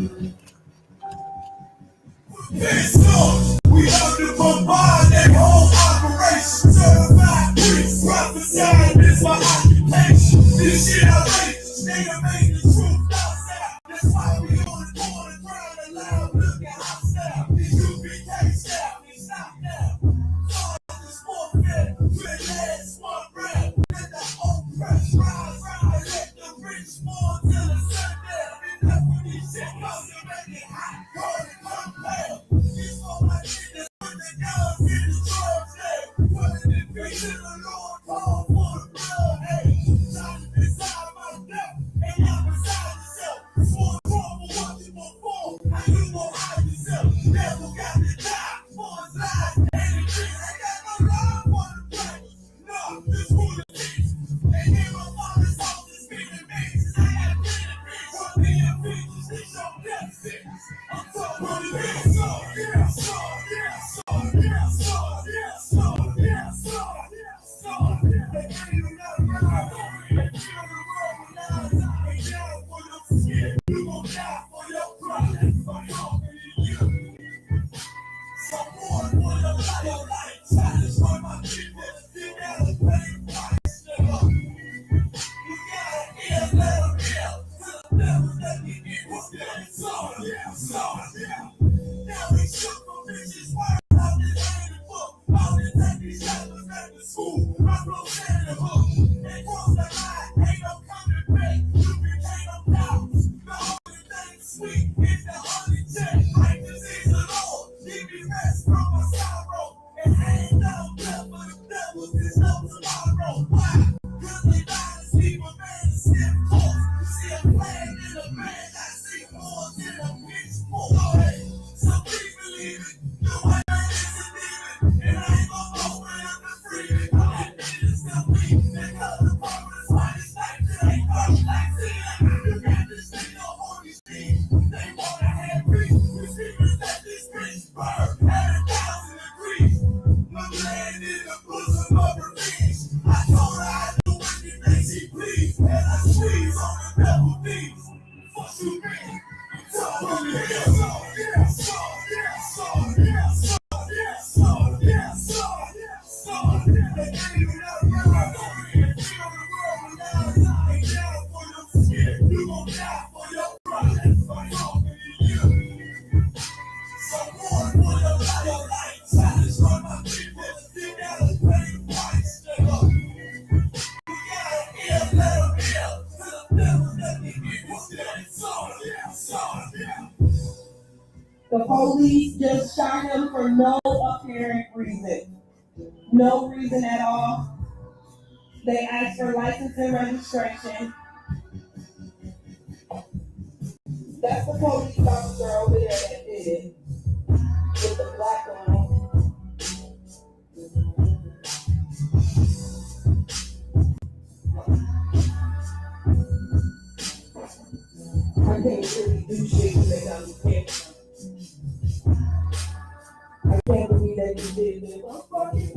We have to combine that whole operation. Certified priests, prophesying this my occupation. This shit outrageous, nigga made the truth outside. That's why we on the corner crying aloud. Look at our style, the UPK style. We stop now. Start this warfare, with last one breath. Let the oppressed rise, let the rich fall till the sun down. Enough of these shit comes to make it hot, cold, and compare. These all my niggas put the guns in the drugs there. Putting it free to the Lord, call for the blood, hey. Shining inside my death, and I'm beside yourself. Swore wrong for what you before, how you gon' hide yourself? Never got to die for his life, and the thing ain't got no love for the players. No, this who the things. They hear my father's house is speaking means. I got plenty of what me and features, this your death sentence. I'm talking about the big song, yeah, song, yeah, song, yeah, song, yeah, song, yeah, song, yeah, song. They can't even let them ride over me. They feel the world when I die. They down for your skin. You gon' die for your pride. I'm talking to you. Someone for your life. Challenge for my people. You gotta pay price, nigga. You gotta heal, let them heal. To the devil that you get what's good. So, yeah, so, yeah. Now we shook for bitches. Word out this ain't a book. All the these rappers at the school. My bro said the hook. They cross the line. Ain't no coming back. You became no doubts. The only thing sweet is the holy check. Like this is the Lord. Give me rest from my sorrow. And hang down death for the devils. There's no tomorrow. Why? Cause they lie to sleep a man to skip course. You see a flag in a man. I see horns in a pitchfork. Hey, so please believe it. No one is a demon. And I ain't gonna open up the freedom. All that niggas still weak. They cut the purpose. Why this life that ain't perfect like sin. You got this thing on holy steam. They wanna have peace. We secrets that this bitch burn at 1,000 degrees. My land in the bosom of revenge. I told her I'd do anything she please. And I squeeze on the devil knees. Fuck you mean? So yeah, so, yeah, so, yeah, so, yeah, so, yeah, so, yeah, so, yeah, so. They can't even let me run over me. They feel the world when I die. They down for your skin. You gon' die for your pride. I'm talking to you. Someone for your life. Challenge for my people. You gotta pay price, nigga. You gotta heal, let them heal. To the devil that you get what's good. So, yeah, so, yeah. The police just shot him for no apparent reason. No reason at all. They asked for license and registration. That's the police officer over there that did it. With the black on. I can't really do shit when they got me camera. I can't believe that you did this. I'm fucking.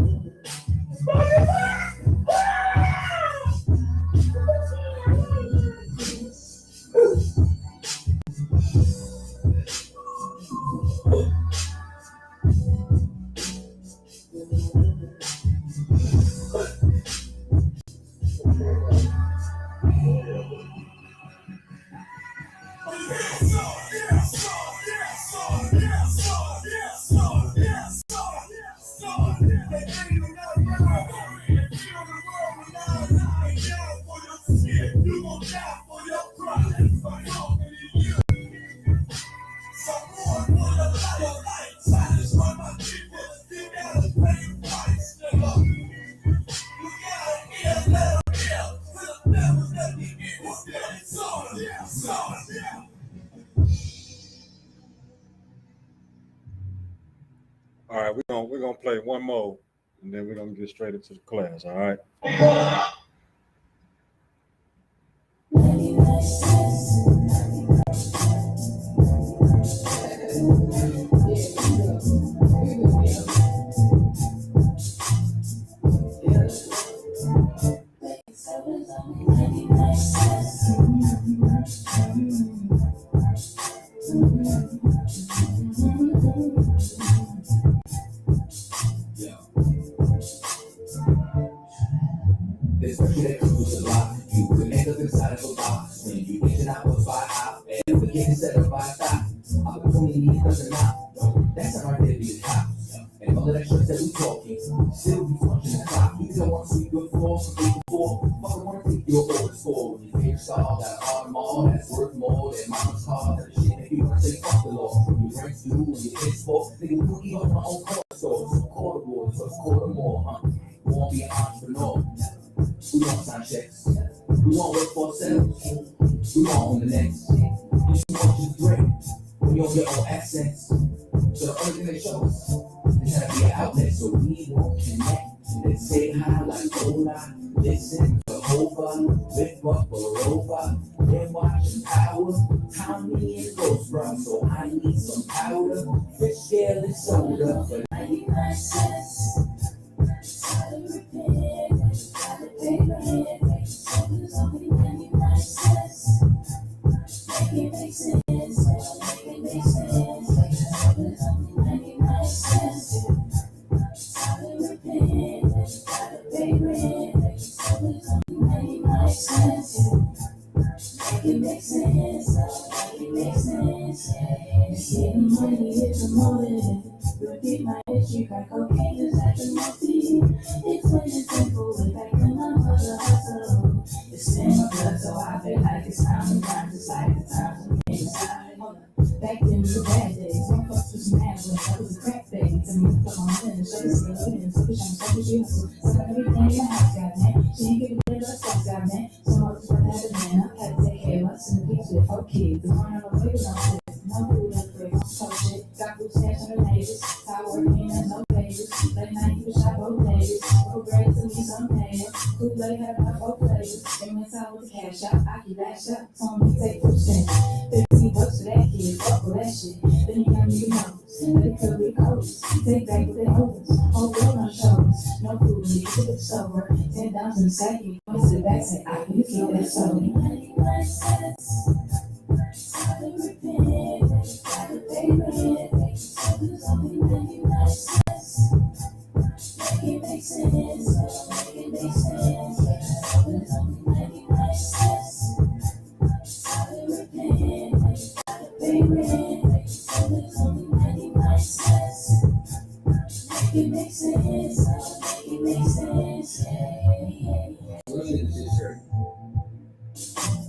All right, we're gonna play one more, and then we're gonna get straight into the class. All right. box. When you get it out of fire out, and forget instead of fire stop. Opportunity doesn't knock. That's not right there to be a cop. And all of that shit that we talking, still be punching the clock. You don't want to see good floors from day before. Fucking want to take your orders for. When you figure star, got an Audemars that's worth more than mama's car. That shit make you want to say fuck the law. When you rent through, when you hit sport, nigga, we don't even my own car store. So quarter board, so it's quarter more, huh? We won't be an entrepreneur. We want sign checks. We want work for ourselves. We want own the next. You should want you to drink when you own your own accents. So the only thing they show us is how to be an outlet. So we won't connect. Let's say hi like hola. Listen, Jehovah, lift up a robot. Then watch and power. Tommy and Ghost Run. So I need some powder. Fish scale and soda for 99 cents.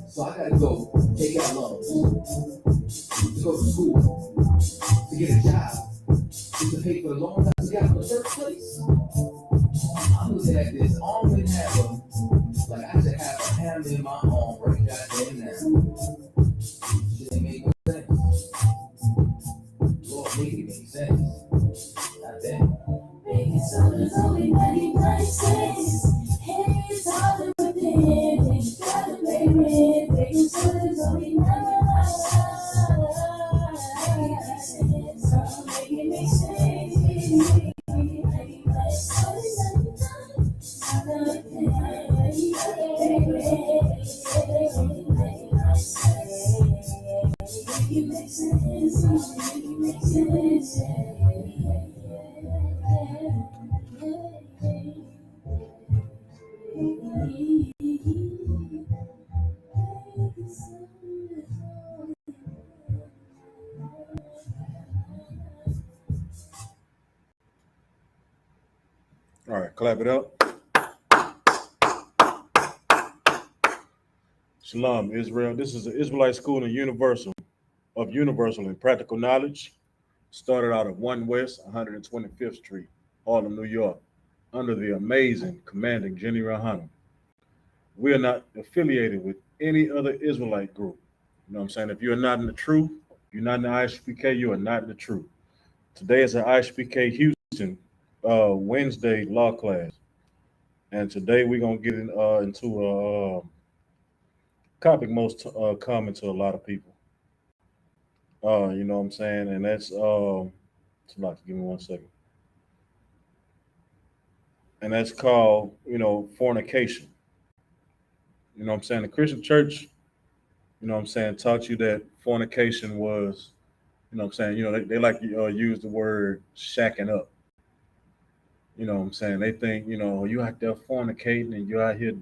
So I gotta go take out loans to go to school, to get a job, just to pay for the loans I got in the first place. I'm looking at this arm and hammer, like I should have a hammer in my arm right goddamn now. Shit ain't make no sense. Lord, make it make sense. Goddamn. Making soda's only 99 cents. Hey, it's harder within. You gotta pay rent. Making soda's only 99 cents. Make it make sense. All right, clap it up. Shalom, Israel. This is the Israelite School and Universal and Practical Knowledge. Started out at 1 West 125th Street, Harlem, New York, under the amazing, commanding Jenny YAHANNA. We are not affiliated with any other Israelite group. You know what I'm saying? If you're not in the truth, you're not in the I.S.U.P.K, you are not in the truth. Today is an I.S.U.P.K Houston Wednesday law class. And today we're going to get into a topic most common to a lot of people. You know what I'm saying? And that's, give me 1 second. And that's called, fornication. You know what I'm saying? The Christian church, taught you that fornication was, they like to use the word shacking up. You know what I'm saying? They think, you out there fornicating and you're out here,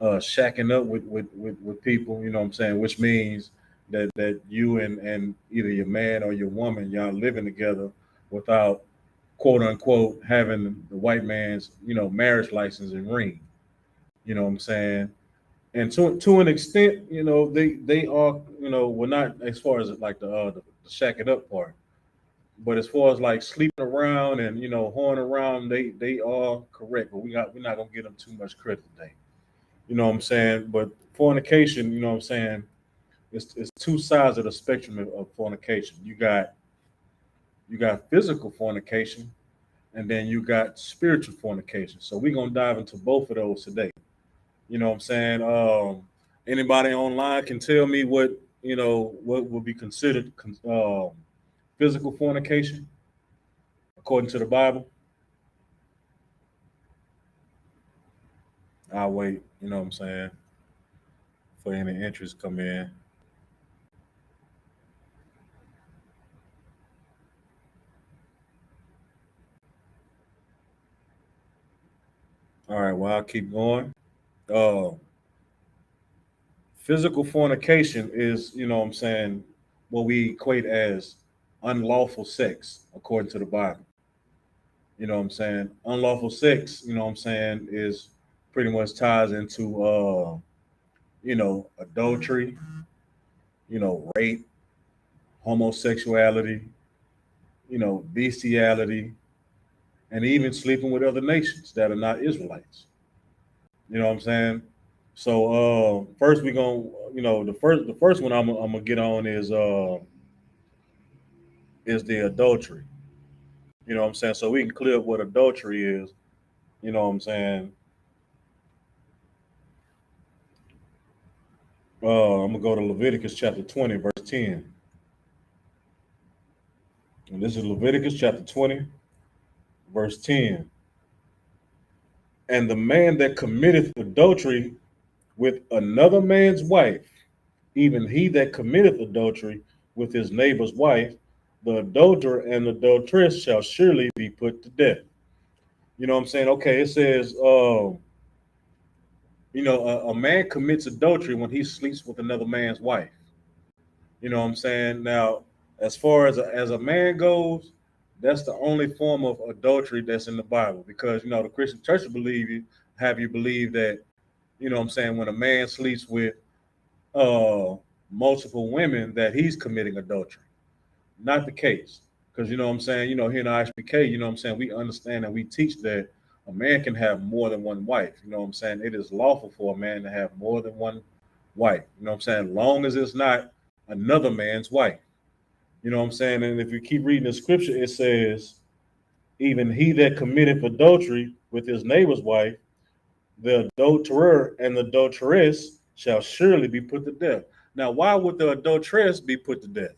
shacking up with people, you know what I'm saying, which means that you and either your man or your woman, y'all living together without quote unquote having the white man's, marriage license and ring. You know what I'm saying? And to an extent, they are, well, not as far as like the shacking up part, but as far as like sleeping around and whoring around, they are correct. But we're not gonna give them too much credit today. You know what I'm saying? But fornication, you know what I'm saying? It's two sides of the spectrum of fornication. You got physical fornication, and then you got spiritual fornication. So we're gonna dive into both of those today. You know what I'm saying? Anybody online can tell me what would be considered physical fornication according to the Bible. I'll wait. You know what I'm saying? For any interest come in. All right. Well, I'll keep going. Uh, Physical fornication is, what I'm saying, what we equate as unlawful sex according to the Bible. You know what I'm saying? Unlawful sex, you know what I'm saying, is pretty much ties into adultery, rape, homosexuality, bestiality, and even sleeping with other nations that are not Israelites. You know what I'm saying? So first we're gonna, the first one I'm gonna get on is the adultery. You know what I'm saying? So we can clear up what adultery is. You know what I'm saying? I'm gonna go to Leviticus chapter 20, verse 10. And this is Leviticus chapter 20, verse 10. And the man that committeth adultery with another man's wife, even he that committeth adultery with his neighbor's wife, the adulterer and adulteress shall surely be put to death. You know what I'm saying? Okay, it says, a man commits adultery when he sleeps with another man's wife. You know what I'm saying? Now, as far as a man goes, that's the only form of adultery that's in the Bible, because the Christian church have you believe that, what I'm saying, when a man sleeps with uh multiple women, that he's committing adultery. Not the case. Because what I'm saying, here in I.S.P.K, what I'm saying, we understand and we teach that a man can have more than one wife. You know what I'm saying? It is lawful for a man to have more than one wife. You know what I'm saying? Long as it's not another man's wife. You know what I'm saying? And if you keep reading the scripture, it says, even he that committeth adultery with his neighbor's wife, the adulterer and the adulteress shall surely be put to death. Now, why would the adulteress be put to death?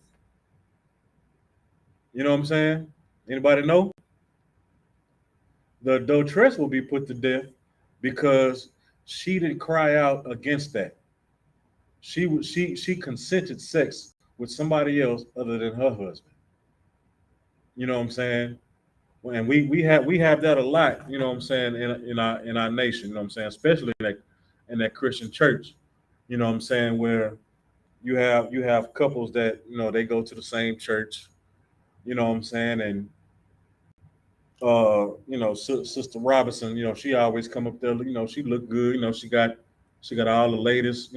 You know what I'm saying? Anybody know? The adulteress will be put to death because she didn't cry out against that. She consented sex with somebody else other than her husband. You know what I'm saying? And we have that a lot, you know what I'm saying, in our nation, you know what I'm saying, especially in that Christian church, you know what I'm saying, where you have couples that, they go to the same church, you know what I'm saying, and Sister Robinson, she always come up there, she look good, she got all the latest,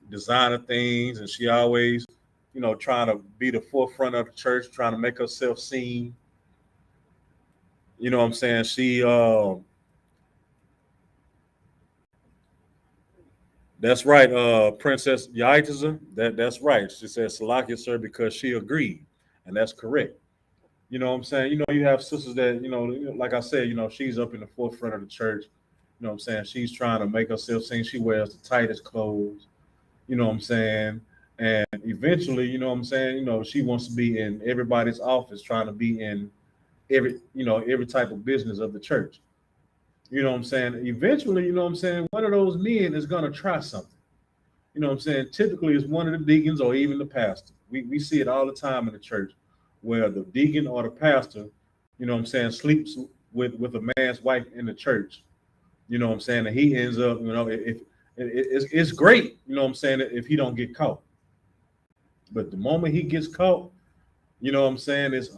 designer things, and she always, trying to be the forefront of the church, trying to make herself seen. You know what I'm saying? That's right, Princess Yaitiza. That's right. She said Salakia, sir, because she agreed. And that's correct. You know what I'm saying? You have sisters that, like I said, she's up in the forefront of the church. You know what I'm saying? She's trying to make herself seen. She wears the tightest clothes, you know what I'm saying? And eventually, you know what I'm saying, she wants to be in everybody's office, trying to be in every type of business of the church. You know what I'm saying? Eventually, you know what I'm saying, one of those men is gonna try something. You know what I'm saying? Typically it's one of the deacons or even the pastor. We see it all the time in the church where the deacon or the pastor, you know what I'm saying, sleeps with a man's wife in the church. You know what I'm saying? And he ends up, if it's great, you know what I'm saying, if he don't get caught. But the moment he gets caught, you know what I'm saying, it's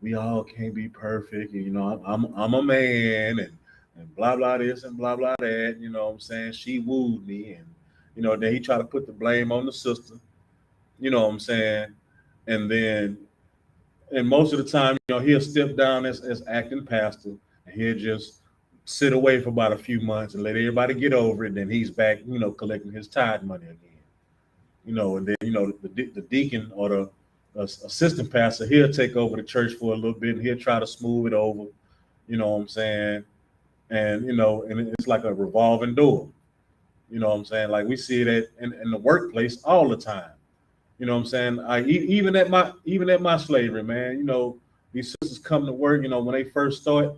we all can't be perfect. And, I'm a man and blah blah this and blah blah that. You know what I'm saying? She wooed me, and then he tried to put the blame on the sister. You know what I'm saying? And then and most of the time, he'll step down as acting pastor, and he'll just sit away for about a few months and let everybody get over it. Then he's back, collecting his tithe money again. And then the deacon or the assistant pastor, he'll take over the church for a little bit, and he'll try to smooth it over. You know what I'm saying? And and it's like a revolving door. You know what I'm saying? Like we see that in the workplace all the time. You know what I'm saying? Even at my slavery, man. These sisters come to work. When they first start,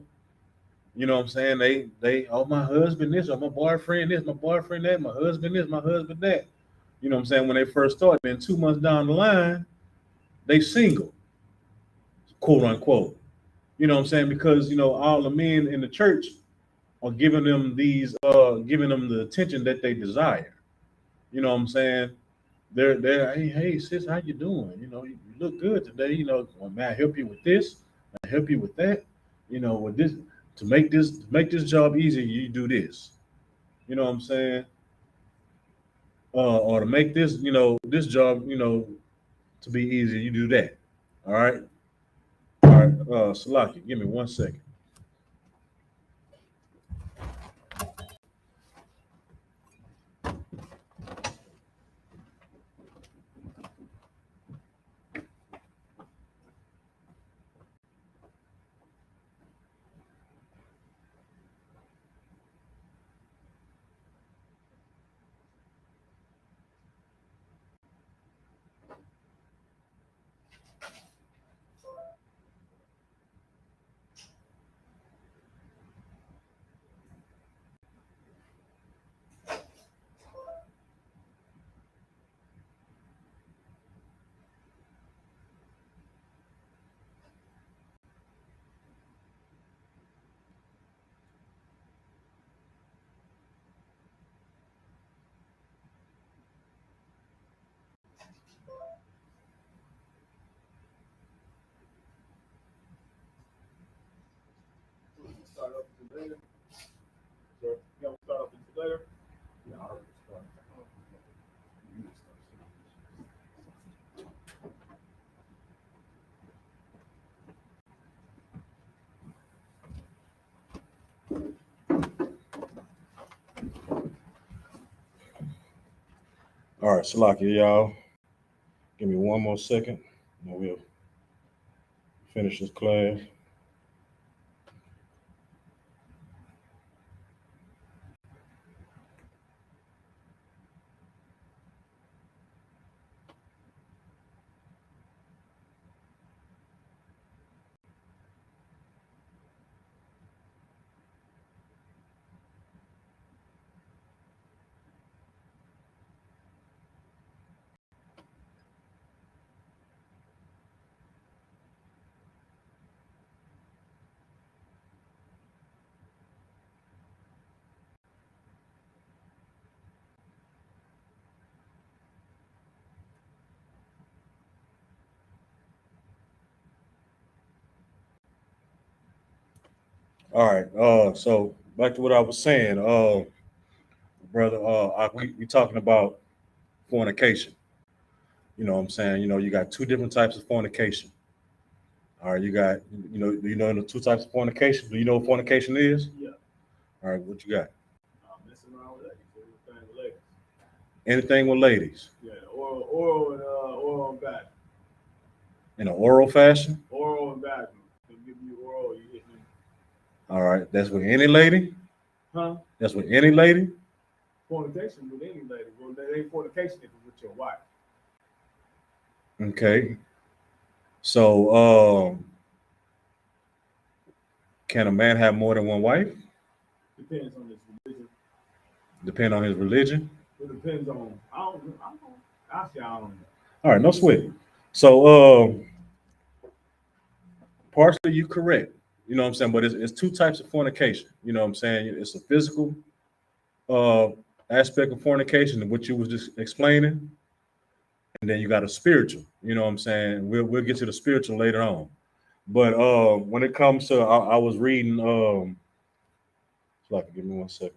you know what I'm saying? They my husband this, or my boyfriend this, my boyfriend that, my husband this, my husband that. You know what I'm saying? When they first start, then 2 months down the line, they single, quote unquote. You know what I'm saying? Because all the men in the church are giving them giving them the attention that they desire. You know what I'm saying? They're hey sis, how you doing? You look good today. Well, may I help you with this? May I help you with that? With this to make this job easier, you do this. You know what I'm saying? Or to make this job, to be easier, you do that. All right. All right. Salaki, give me 1 second. Start up later. Sir, you want to start up later? Yeah, I already started. All right, Salaki, y'all. Give me 1 more second, and we'll finish this class. All right. So back to what I was saying, brother. We talking about fornication. You know what I'm saying? You got two different types of fornication. All right, you got, do you know the two types of fornication? Do you know what fornication is? Yeah. All right, what you got? Messing around with ladies. Everything with ladies. Anything with ladies? Yeah, oral and back. In an oral fashion? Oral and back. They give you oral, you hit me. All right, that's with any lady? Huh? That's with any lady? Fornication with any lady. Well, that ain't fornication if it's with your wife. Okay. So, can a man have more than one wife? Depends on his religion. Depend on his religion? It depends on, actually, I don't know. All right, no sweat. So, partially you correct. You know what I'm saying? But it's two types of fornication. You know what I'm saying? It's a physical aspect of fornication, which you was just explaining, and then you got a spiritual. You know what I'm saying? We'll get to the spiritual later on. But when it comes to, I was reading. Give me 1 second.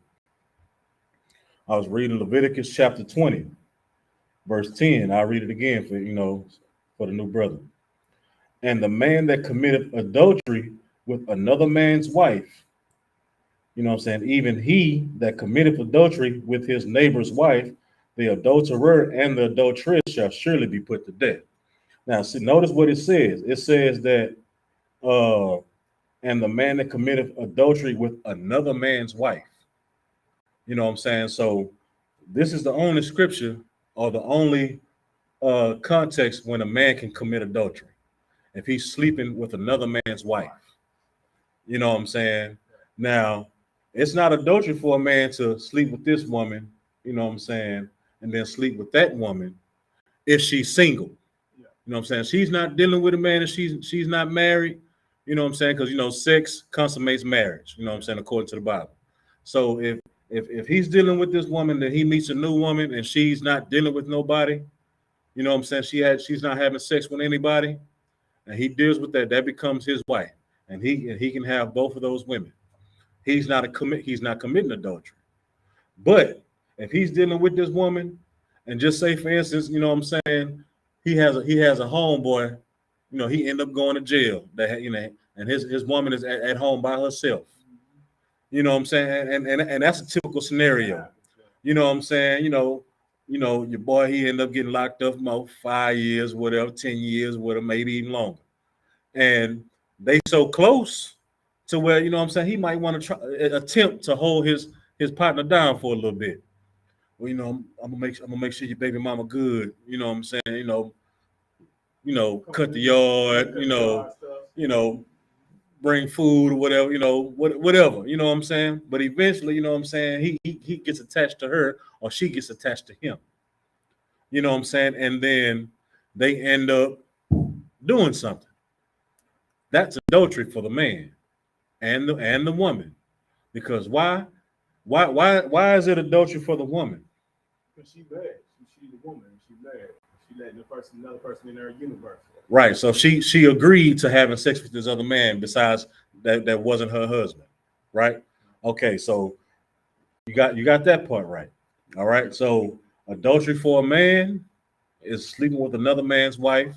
I was reading Leviticus chapter 20, verse 10. I'll read it again for the new brother. And the man that committed adultery with another man's wife, you know what I'm saying? Even he that committeth adultery with his neighbor's wife, the adulterer and the adulteress shall surely be put to death. Now, see, notice what it says. It says that, and the man that committeth adultery with another man's wife. You know what I'm saying? So this is the only scripture or the only context when a man can commit adultery. If he's sleeping with another man's wife. You know what I'm saying? Now, it's not adultery for a man to sleep with this woman, you know what I'm saying, and then sleep with that woman if she's single. You know what I'm saying? She's not dealing with a man and she's not married, you know what I'm saying? Because sex consummates marriage, you know what I'm saying, according to the Bible. So if he's dealing with this woman, then he meets a new woman and she's not dealing with nobody, you know what I'm saying? She's not having sex with anybody, and he deals with that becomes his wife. And he can have both of those women. He's not committing adultery. But if he's dealing with this woman, and just say, for instance, you know what I'm saying, he has a homeboy, he end up going to jail. And his woman is at home by herself. You know what I'm saying? And that's a typical scenario. You know what I'm saying? Your boy, he end up getting locked up about 5 years, whatever, 10 years, whatever, maybe even longer. And they so close to where, you know what I'm saying, he might want to attempt to hold his partner down for a little bit. Well, I'm gonna make sure your baby mama good. You know what I'm saying? Cut the yard. Bring food or whatever. Whatever. You know what I'm saying? But eventually, you know what I'm saying, he gets attached to her or she gets attached to him. You know what I'm saying? And then they end up doing something. That's adultery for the man and the woman. Because why? Why is it adultery for the woman? Because she's bad. She's the woman. She's bad. She letting another person in her universe. Right. So she agreed to having sex with this other man besides that wasn't her husband. Right? Okay, so you got that part right. All right. So adultery for a man is sleeping with another man's wife.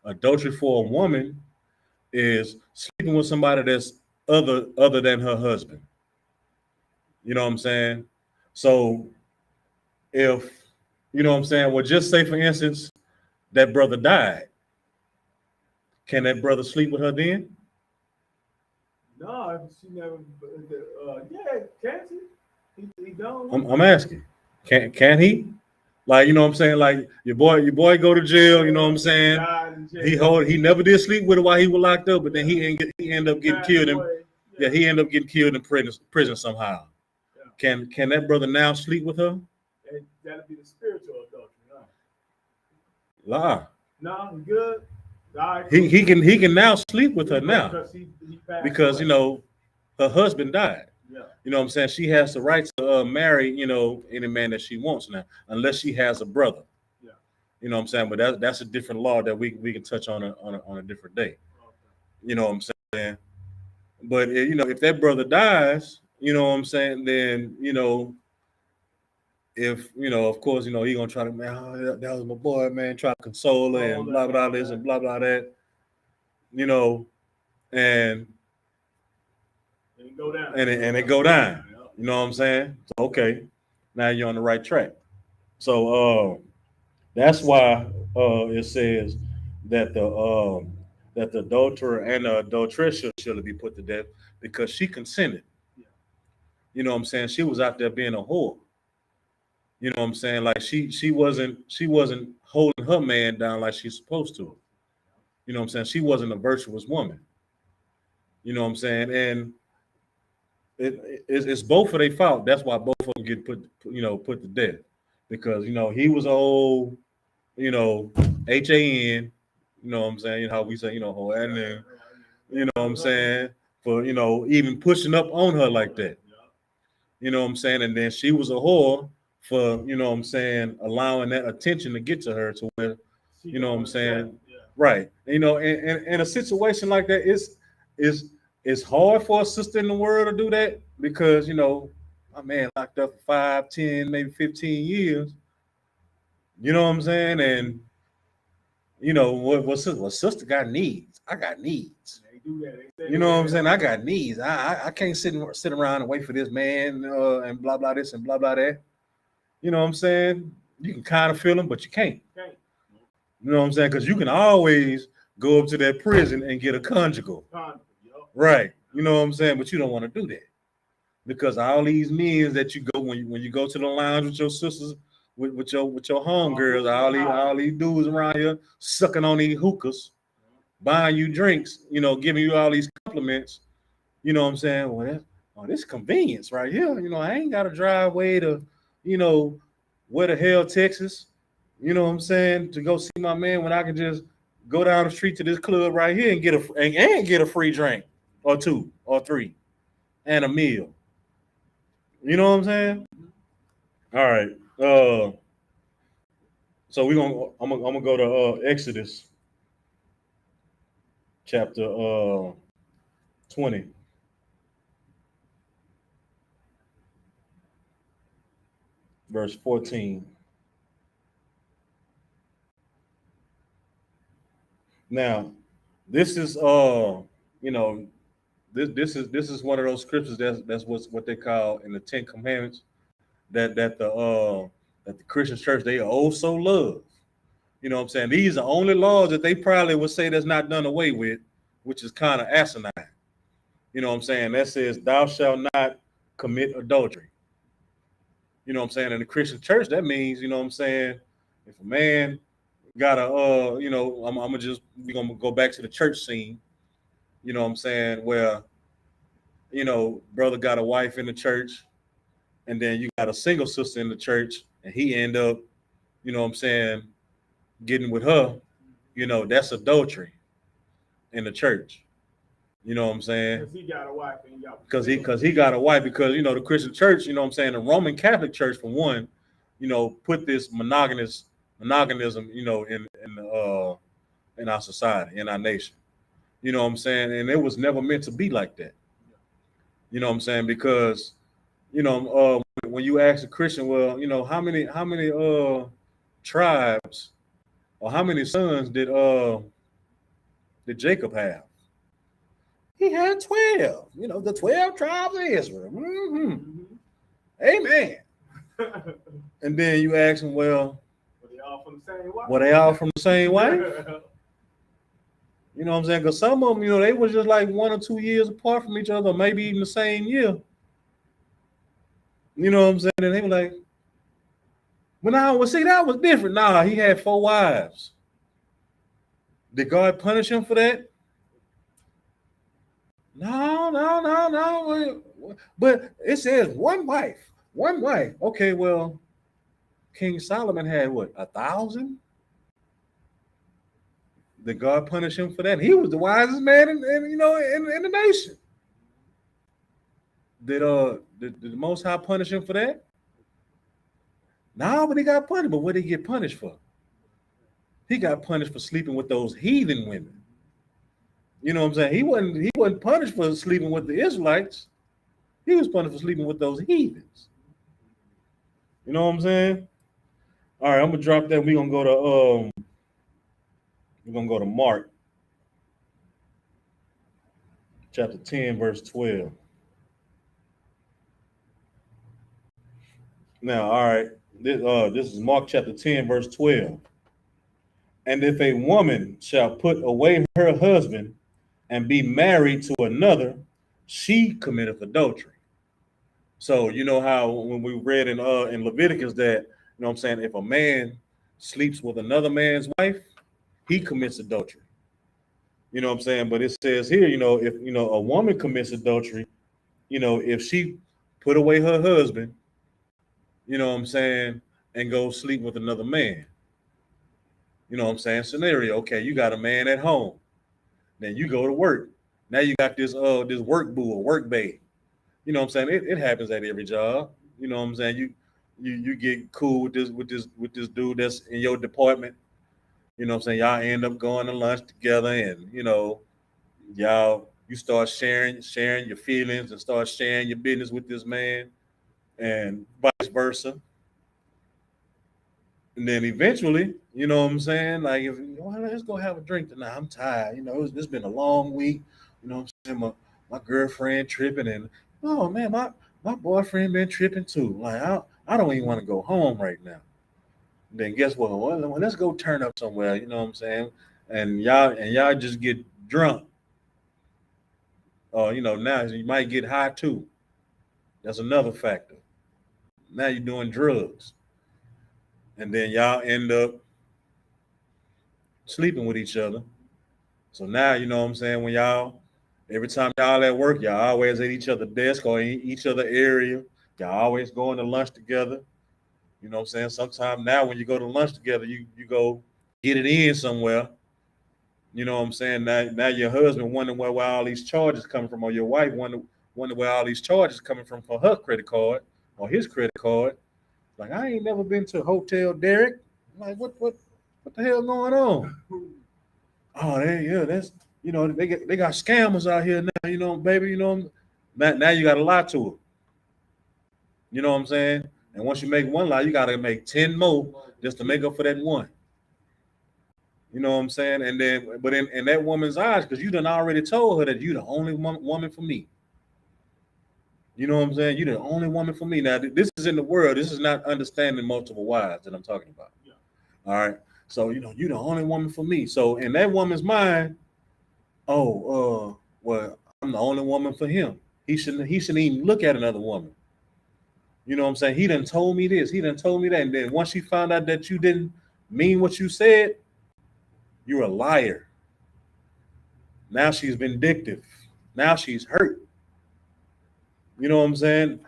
Adultery for a woman is sleeping with somebody that's other than her husband. You know what I'm saying? So if, you know what I'm saying, well, just say, for instance, that brother died. Can that brother sleep with her then? No, she never. Yeah, can she? He don't. I'm asking. Can he? Like, you know what I'm saying? Like your boy go to jail. You know what I'm saying? He never did sleep with her while he was locked up, but then he end up getting killed. He ended up getting killed in prison somehow. Yeah. Can that brother now sleep with her? That'll be the spiritual adultery. Lie. No, good. He can now sleep with her now because her husband died. Yeah. You know what I'm saying? She has the right to marry any man that she wants now, unless she has a brother. Yeah. You know what I'm saying? But that's a different law that we can touch on a different day. Okay. You know what I'm saying? But if that brother dies, you know what I'm saying, then if of course, he gonna try to, man, that was my boy, man, try to console her and blah blah this and blah blah that, and it go down. And it go down. You know what I'm saying? So, okay, now you're on the right track. So that's why it says that the adulterer and the adulteress should be put to death, because she consented. You know what I'm saying? She was out there being a whore. You know what I'm saying? Like she wasn't holding her man down like she's supposed to. You know what I'm saying? She wasn't a virtuous woman. You know what I'm saying? And it's both of their fault. That's why both of them get put to death, because he was old, HAN. You know what I'm saying? How we say, and then, you know what I'm saying? for, you know, even pushing up on her like that. You know what I'm saying? And then she was a whore for, you know what I'm saying, allowing that attention to get to her to where, you know what I'm saying? Right. You know, in a situation like that, it's hard for a sister in the world to do that because, you know, my man locked up for 5, 10, maybe 15 years. You know what I'm saying? And you know what sister got needs. I got needs. You know what I'm saying? I got needs. I can't sit around and wait for this man and blah blah this and blah blah that. You know what I'm saying? You can kind of feel him, but you can't. You know what I'm saying? Because you can always go up to that prison and get a conjugal. Right. You know what I'm saying? But you don't want to do that. Because all these men that you go when you go to the lounge with your sisters, with your homegirls, all these dudes around here sucking on these hookahs, buying you drinks, you know, giving you all these compliments. You know what I'm saying? Well, this convenience right here. You know, I ain't got to drive way to, you know, where the hell, Texas. You know what I'm saying? To go see my man when I can just go down the street to this club right here and get a free drink or 2 or 3 and a meal. You know what I'm saying? All right. So I'm gonna go to Exodus chapter 20. Verse 14. Now, this is you know, this is one of those scriptures that's what they call in the 10 commandments that the Christian church they also love. You know what I'm saying? These are only laws that they probably would say that's not done away with, which is kind of asinine. You know what I'm saying? That says, thou shalt not commit adultery. You know what I'm saying? In the Christian church, that means, you know what I'm saying, if a man got a, you know, we're gonna go back to the church scene, you know what I'm saying, where, you know, brother got a wife in the church, and then you got a single sister in the church, and he end up, you know what I'm saying, getting with her, you know, that's adultery in the church. You know what I'm saying? Because he got a wife Because he got a wife. Because, you know, the Christian church, you know what I'm saying, the Roman Catholic Church, for one, you know, put this monoganism, you know, in our society, in our nation. You know what I'm saying? And it was never meant to be like that. You know what I'm saying? Because, you know, when you ask a Christian, well, you know, how many tribes or how many sons did Jacob have? He had 12. You know, the 12 tribes of Israel. Mm-hmm. Amen. And then you ask him, well, were they all from the same wife? Were they all from the same wife? You know what I'm saying? Because some of them, you know, they was just like 1 or 2 years apart from each other, maybe even the same year. You know what I'm saying? And they were like, well, see, that was different. Nah, he had 4 wives. Did God punish him for that? No. But it says one wife. Okay, well, King Solomon had what, 1,000? Did God punish him for that? He was the wisest man in the nation. Did the Most High punish him for that? No, but he got punished. But what did he get punished for? He got punished for sleeping with those heathen women. You know what I'm saying? He wasn't punished for sleeping with the Israelites. He was punished for sleeping with those heathens. You know what I'm saying? All right, I'm gonna drop that. We're gonna go to Mark chapter 10, verse 12. Now, all right, this is Mark chapter 10, verse 12. And if a woman shall put away her husband and be married to another, she committeth adultery. So you know how when we read in Leviticus that, you know what I'm saying, if a man sleeps with another man's wife, he commits adultery. You know what I'm saying? But it says here, you know, if, you know, a woman commits adultery, you know, if she put away her husband, you know what I'm saying, and go sleep with another man. You know what I'm saying? Scenario, okay, you got a man at home. Then you go to work. Now you got this work boo or work babe. You know what I'm saying? It happens at every job. You know what I'm saying? You get cool with this dude that's in your department. You know what I'm saying? Y'all end up going to lunch together, and you start sharing your feelings and start sharing your business with this man, and vice versa. And then eventually, you know what I'm saying? Like, if let's go have a drink tonight. I'm tired. It's been a long week. You know what I'm saying? My girlfriend tripping, and oh man, my boyfriend been tripping too. Like, I don't even want to go home right now. And then guess what? Well, let's go turn up somewhere. You know what I'm saying? And y'all just get drunk. Or now you might get high too. That's another factor. Now you're doing drugs, and then y'all end up sleeping with each other. So now, you know what I'm saying, every time y'all at work, y'all always at each other's desk or in each other area. Y'all always going to lunch together. You know what I'm saying? Sometimes now when you go to lunch together, you go get it in somewhere. You know what I'm saying? Now your husband wondering where all these charges coming from, or your wife wonder where all these charges coming from for her credit card or his credit card. Like, I ain't never been to Hotel Derek. Like, what the hell going on? Oh, that's they got scammers out here now, baby, now you got to lie to her. You know what I'm saying? And once you make one lie, you got to make 10 more just to make up for that one. You know what I'm saying? And then, but in that woman's eyes, because you done already told her that you the only woman for me. You know what I'm saying? You the only woman for me. Now, this is in the world. This is not understanding multiple wives that I'm talking about. Yeah. All right. So, you the only woman for me. So in that woman's mind, well, I'm the only woman for him. He shouldn't even look at another woman. You know what I'm saying? He done told me this. He done told me that. And then once she found out that you didn't mean what you said, you're a liar. Now she's vindictive. Now she's hurt. You know what I'm saying?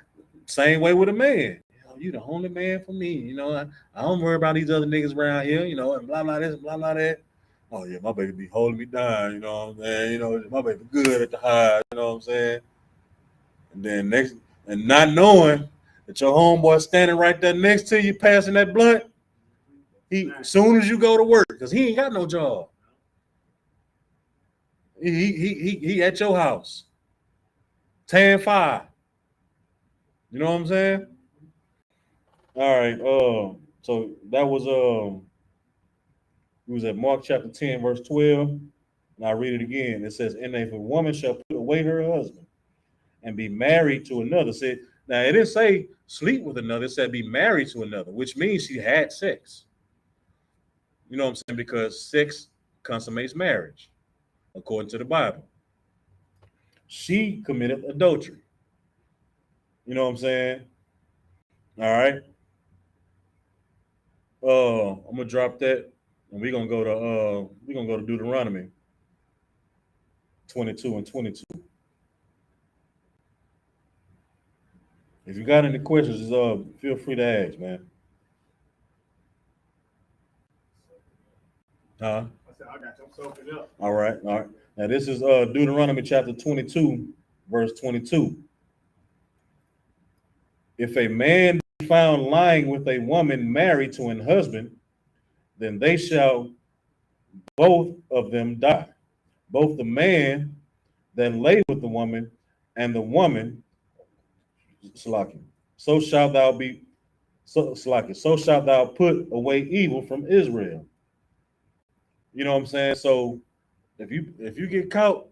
Same way with a man. You the only man for me. I don't worry about these other niggas around here, and blah, blah, this, and blah, blah, that. Oh, yeah, my baby be holding me down, you know what I'm saying? My baby good at the high, you know what I'm saying? And then and not knowing that your homeboy standing right there next to you passing that blunt, as soon as you go to work, because he ain't got no job. He at your house. 10-5. You know what I'm saying? All right. So that was it was at Mark chapter 10, verse 12. And I read it again. It says, and if a woman shall put away her husband and be married to another. Now it didn't say sleep with another, it said be married to another, which means she had sex. You know what I'm saying? Because sex consummates marriage, according to the Bible. She committed adultery. You know what I'm saying? All right. I'm gonna drop that, and we're gonna go to Deuteronomy 22 and 22. If you got any questions, feel free to ask, man. Huh? I said, I got you. I'm soaking up. All right. Now this is Deuteronomy chapter 22, verse 22. If a man be found lying with a woman married to an husband, then they shall both of them die. Both the man that lay with the woman and the woman, Salaki. So shalt thou be, Salaki. So shalt thou put away evil from Israel. You know what I'm saying? So if you get caught,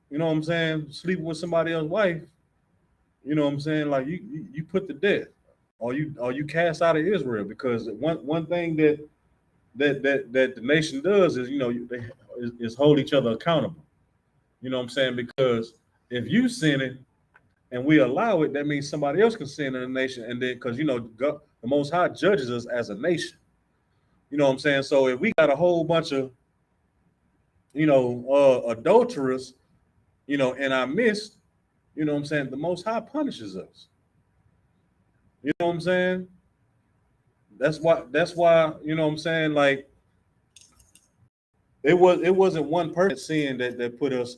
you know what I'm saying, sleeping with somebody else's wife, you know what I'm saying, like you put to death, or you cast out of Israel, because one thing that the nation does is is hold each other accountable. You know what I'm saying? Because if you sin it and we allow it, that means somebody else can sin in the nation, and then because the Most High judges us as a nation. You know what I'm saying? So if we got a whole bunch of adulterers, in our midst, you know what I'm saying, the Most High punishes us. You know what I'm saying? That's why, you know what I'm saying, like it wasn't one person sin that put us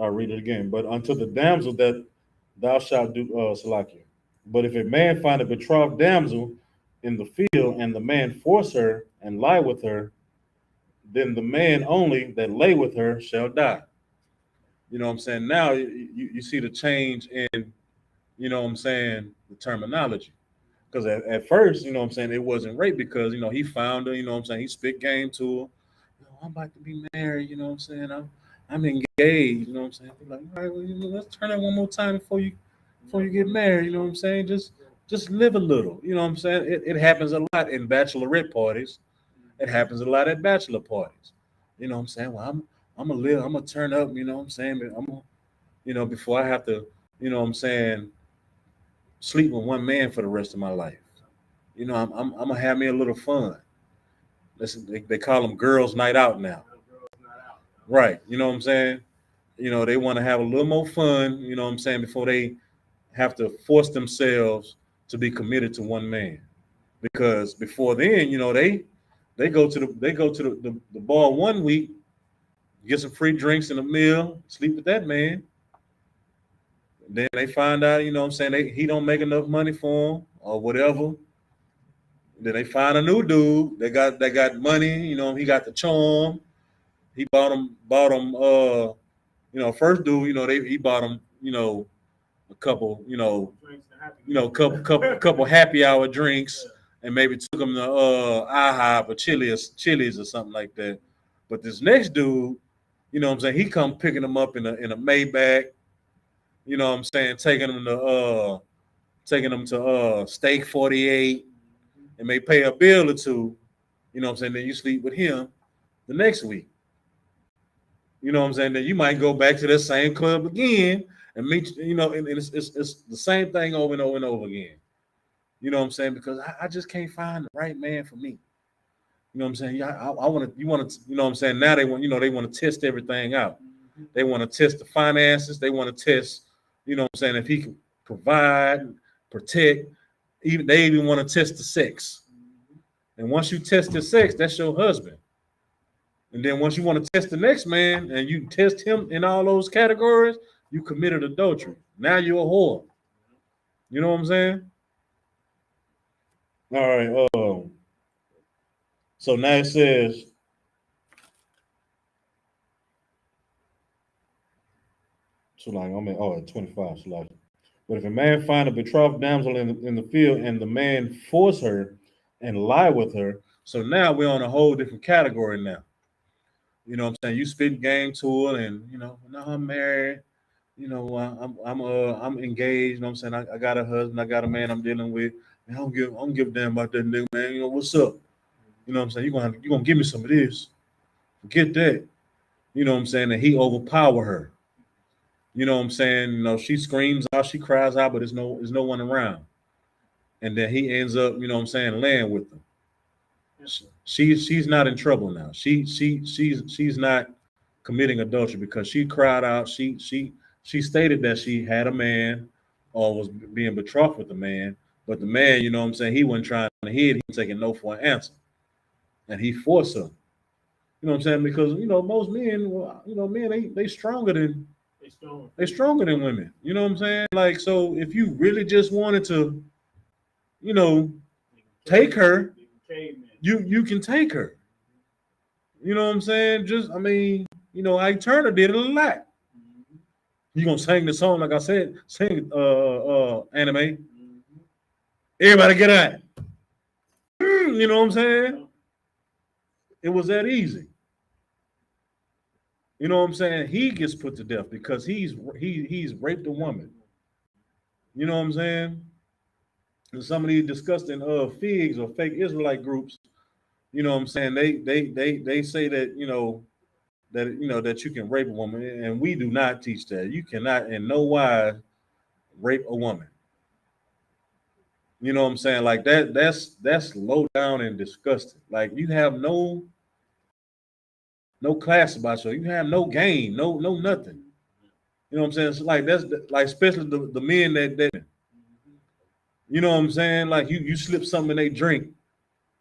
I'll read it again. But unto the damsel that thou shalt do Salakia. But if a man find a betrothed damsel in the field, and the man force her and lie with her, then the man only that lay with her shall die. You know what I'm saying? Now you see the change in, you know what I'm saying, the terminology. Because at first, you know what I'm saying, it wasn't rape because, you know, he found her, you know what I'm saying, he spit game to her. You know, I'm about to be married, you know what I'm saying, I'm engaged, you know what I'm saying. Like, all right, well, you know, let's turn that one more time before you get married, you know what I'm saying? Just live a little, you know what I'm saying? It happens a lot in bachelorette parties. It happens a lot at bachelor parties. You know what I'm saying? Well, I'm gonna live, I'm gonna turn up, you know what I'm saying? I'm gonna, you know, before I have to, you know what I'm saying, sleep with one man for the rest of my life. You know, I'm gonna have me a little fun. Listen, they call them girls' night out now. Right. You know what I'm saying? You know, they want to have a little more fun, you know what I'm saying, before they have to force themselves to be committed to one man. Because before then, you know, they go to the bar one week, get some free drinks and a meal, sleep with that man. Then they find out, you know what I'm saying, he don't make enough money for them or whatever. Then they find a new dude. They got money. You know, he got the charm. He bought him. You know, first dude. You know, he bought him. You know, a couple. Couple happy hour drinks, and maybe took him to IHOP or Chili's or something like that. But this next dude, you know what I'm saying, he come picking him up in a Maybach. You know what I'm saying, taking him to Steak 48, and may pay a bill or two. You know what I'm saying? Then you sleep with him the next week. You know what I'm saying? Then you might go back to that same club again and meet, you know, and it's the same thing over and over and over again. You know what I'm saying? Because I just can't find the right man for me. You know what I'm saying? Yeah, I want to, you want to, you know what I'm saying? Now they want, you know, they want to test everything out. They want to test the finances. They want to test, you know what I'm saying, if he can provide, protect. They even want to test the sex. And once you test the sex, that's your husband. And then once you want to test the next man and you test him in all those categories, you committed adultery. Now you're a whore. You know what I'm saying? All right. So now it says, so like I'm at 25. So like, but if a man find a betrothed damsel in the field and the man force her and lie with her, so now we're on a whole different category now. You know what I'm saying? You spit game to her, and you know, no, I'm married. You know, I'm engaged. You know what I'm saying? I got a husband, I got a man I'm dealing with. Man, I don't give a damn about that nigga, man. You know, what's up? You know what I'm saying? You gonna give me some of this. Forget that. You know what I'm saying? And he overpower her. You know what I'm saying? You know, she screams out, she cries out, but there's no one around. And then he ends up, you know what I'm saying, laying with them. She's not in trouble now. She's not committing adultery because she cried out. She stated that she had a man or was being betrothed with a man, but the man, you know what I'm saying, he wasn't trying to hit. He was taking no for an answer, and he forced her. You know what I'm saying? Because you know most men, well, you know, men they stronger than women. You know what I'm saying? Like so, if you really just wanted to, you know, take her, you can take her. You know what I'm saying? Just I mean, you know, Ike Turner did it a lot. You gonna sing the song like I said, sing anime. Everybody get out. You know what I'm saying? It was that easy. You know what I'm saying? He gets put to death because he's raped a woman. You know what I'm saying? And some of these disgusting figs or fake Israelite groups, you know what I'm saying? They say that, that you can rape a woman, and we do not teach that. You cannot in no wise rape a woman. You know what I'm saying? Like that's low down and disgusting. Like you have no class about you. You have no game, no nothing. You know what I'm saying? It's like that's like especially the men that you know what I'm saying? Like you slip something in they drink,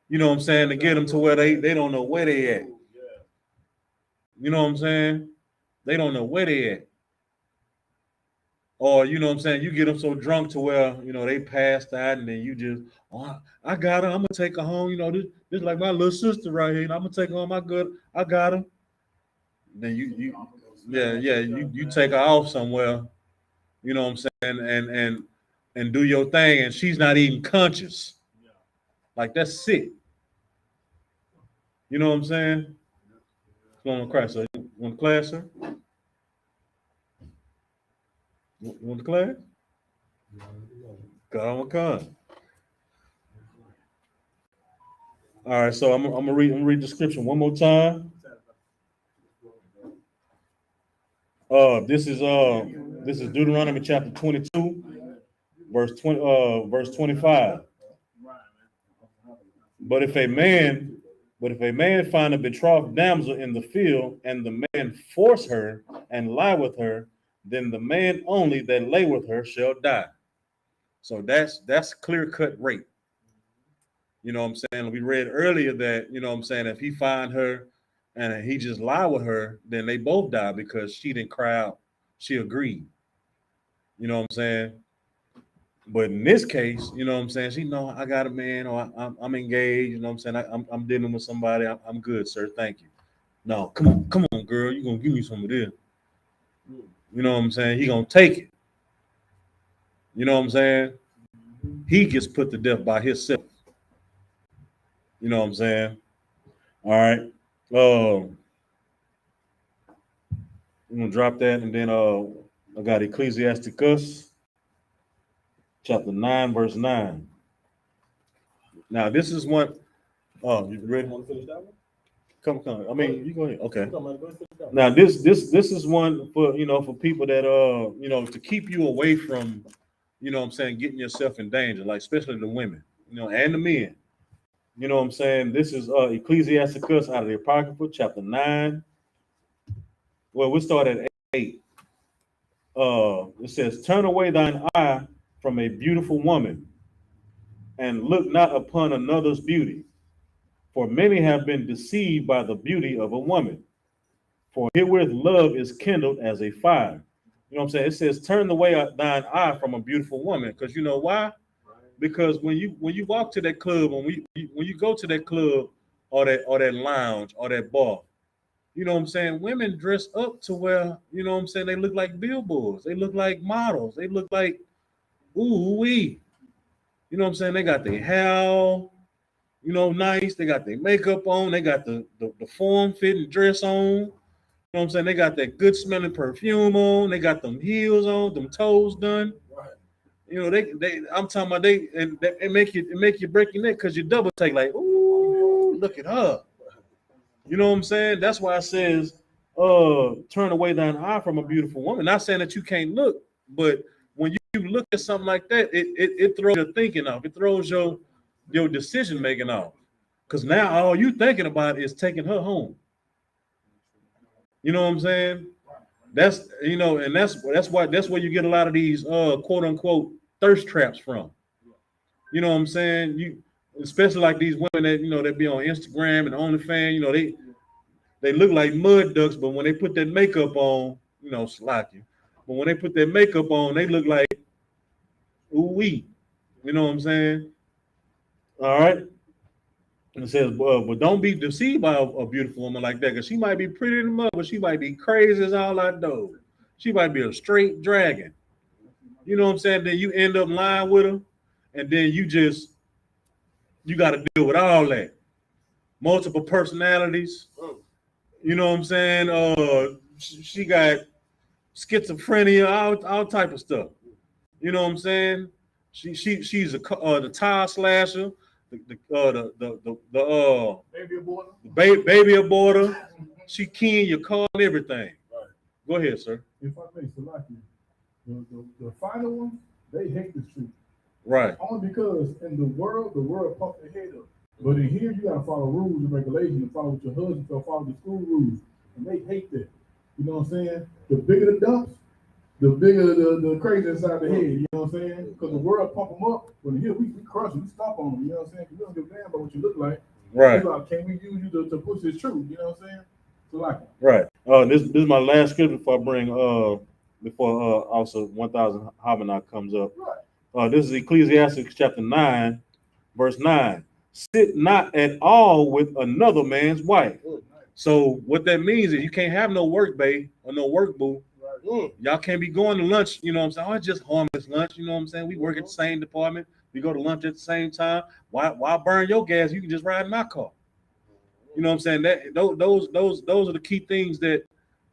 you know what I'm saying, to get them to where they don't know where they at. You know what I'm saying? They don't know where they at. Or, you know what I'm saying, you get them so drunk to where, you know, they passed out, and then you just, oh, I got her, I'm gonna take her home, you know, this like my little sister right here, and I'm gonna take her home, I got her. Then you take her off somewhere, you know what I'm saying, and do your thing, and she's not even conscious. Like, that's sick. You know what I'm saying? What's going on, class, sir? You want the class, sir? You want the class? Come on. All right, so I'm gonna read the description one more time. This is Deuteronomy chapter 22, verse 25. But if a man find a betrothed damsel in the field, and the man force her and lie with her, then the man only that lay with her shall die. So that's clear-cut rape. You know what I'm saying? We read earlier that, you know what I'm saying, if he find her and he just lie with her, then they both die because she didn't cry out. She agreed. You know what I'm saying? But in this case, you know what I'm saying, she know I got a man, or I'm engaged. You know what I'm saying? I'm dealing with somebody. I'm good, sir. Thank you. No, come on, girl. You gonna give me some of this? You know what I'm saying? He gonna take it. You know what I'm saying? He gets put to death by himself. You know what I'm saying? All right. I'm gonna drop that, and then I got Ecclesiasticus chapter 9, verse 9. Now this is one. Oh, you ready? Want to finish that one? Come. I mean, you go ahead. Okay. Now this is one for, you know, for people that you know, to keep you away from, you know what I'm saying, getting yourself in danger, like especially the women, you know, and the men. You know what I'm saying? This is Ecclesiasticus out of the Apocrypha, chapter 9. Well, we'll start at 8. It says, turn away thine eye from a beautiful woman, and look not upon another's beauty. For many have been deceived by the beauty of a woman. For herewith love is kindled as a fire. You know what I'm saying? It says, turn away thine eye from a beautiful woman. Because you know why? Because when you walk to that club, when you go to that club, or that lounge, or that bar, you know what I'm saying, women dress up to where, you know what I'm saying, they look like billboards, they look like models, they look like ooh wee. You know what I'm saying? They got their hair, you know, nice, they got their makeup on, they got the form fitting dress on. You know what I'm saying? They got that good smelling perfume on, they got them heels on, them toes done. You know, they I'm talking about it make you break your neck because you double take, like, ooh, look at her. You know what I'm saying? That's why it says, turn away thine eye from a beautiful woman. Not saying that you can't look, but when you look at something like that, it throws your thinking off. It throws your decision making off. Because now all you thinking about is taking her home. You know what I'm saying? That's, you know, and that's where you get a lot of these quote unquote thirst traps from. You know what I'm saying? You, especially like these women that, you know, that be on Instagram and OnlyFans, you know, they look like mud ducks, but when they put that makeup on, you know, slack you. But when they put that makeup on, they look like ooh wee. You know what I'm saying? All right. And it says, but don't be deceived by a beautiful woman like that, because she might be pretty in the mud, but she might be crazy as all I know. She might be a straight dragon. You know what I'm saying? Then you end up lying with her, and then you got to deal with all that. Multiple personalities. You know what I'm saying? She got schizophrenia, all type of stuff. You know what I'm saying? She's the tire slasher, the baby aborter. She keying your car and everything. Right. Go ahead, sir. If I may select you, the final ones, they hate the truth. Right. Only because in the world pump their head up. But in here, you gotta follow rules and regulations, and follow what your husband, so follow the school rules, and they hate that. You know what I'm saying? The bigger the dumps, the bigger the crazy inside the head. You know what I'm saying? Because the world pump them up, but in here we crush them, we stop on them. You know what I'm saying? We don't give a damn about what you look like. Right. Like, can we use you to push this truth? You know what I'm saying? So like. Right. This is my last scripture before I bring before also 1,000 YAHANNA comes up. Right. This is Ecclesiastes chapter 9, verse 9. Sit not at all with another man's wife. So what that means is you can't have no work babe or no work boo. Right. Y'all can't be going to lunch, you know what I'm saying? Oh, it's just harmless lunch, you know what I'm saying? We work at the same department. We go to lunch at the same time. Why burn your gas? You can just ride in my car. You know what I'm saying? That those are the key things that.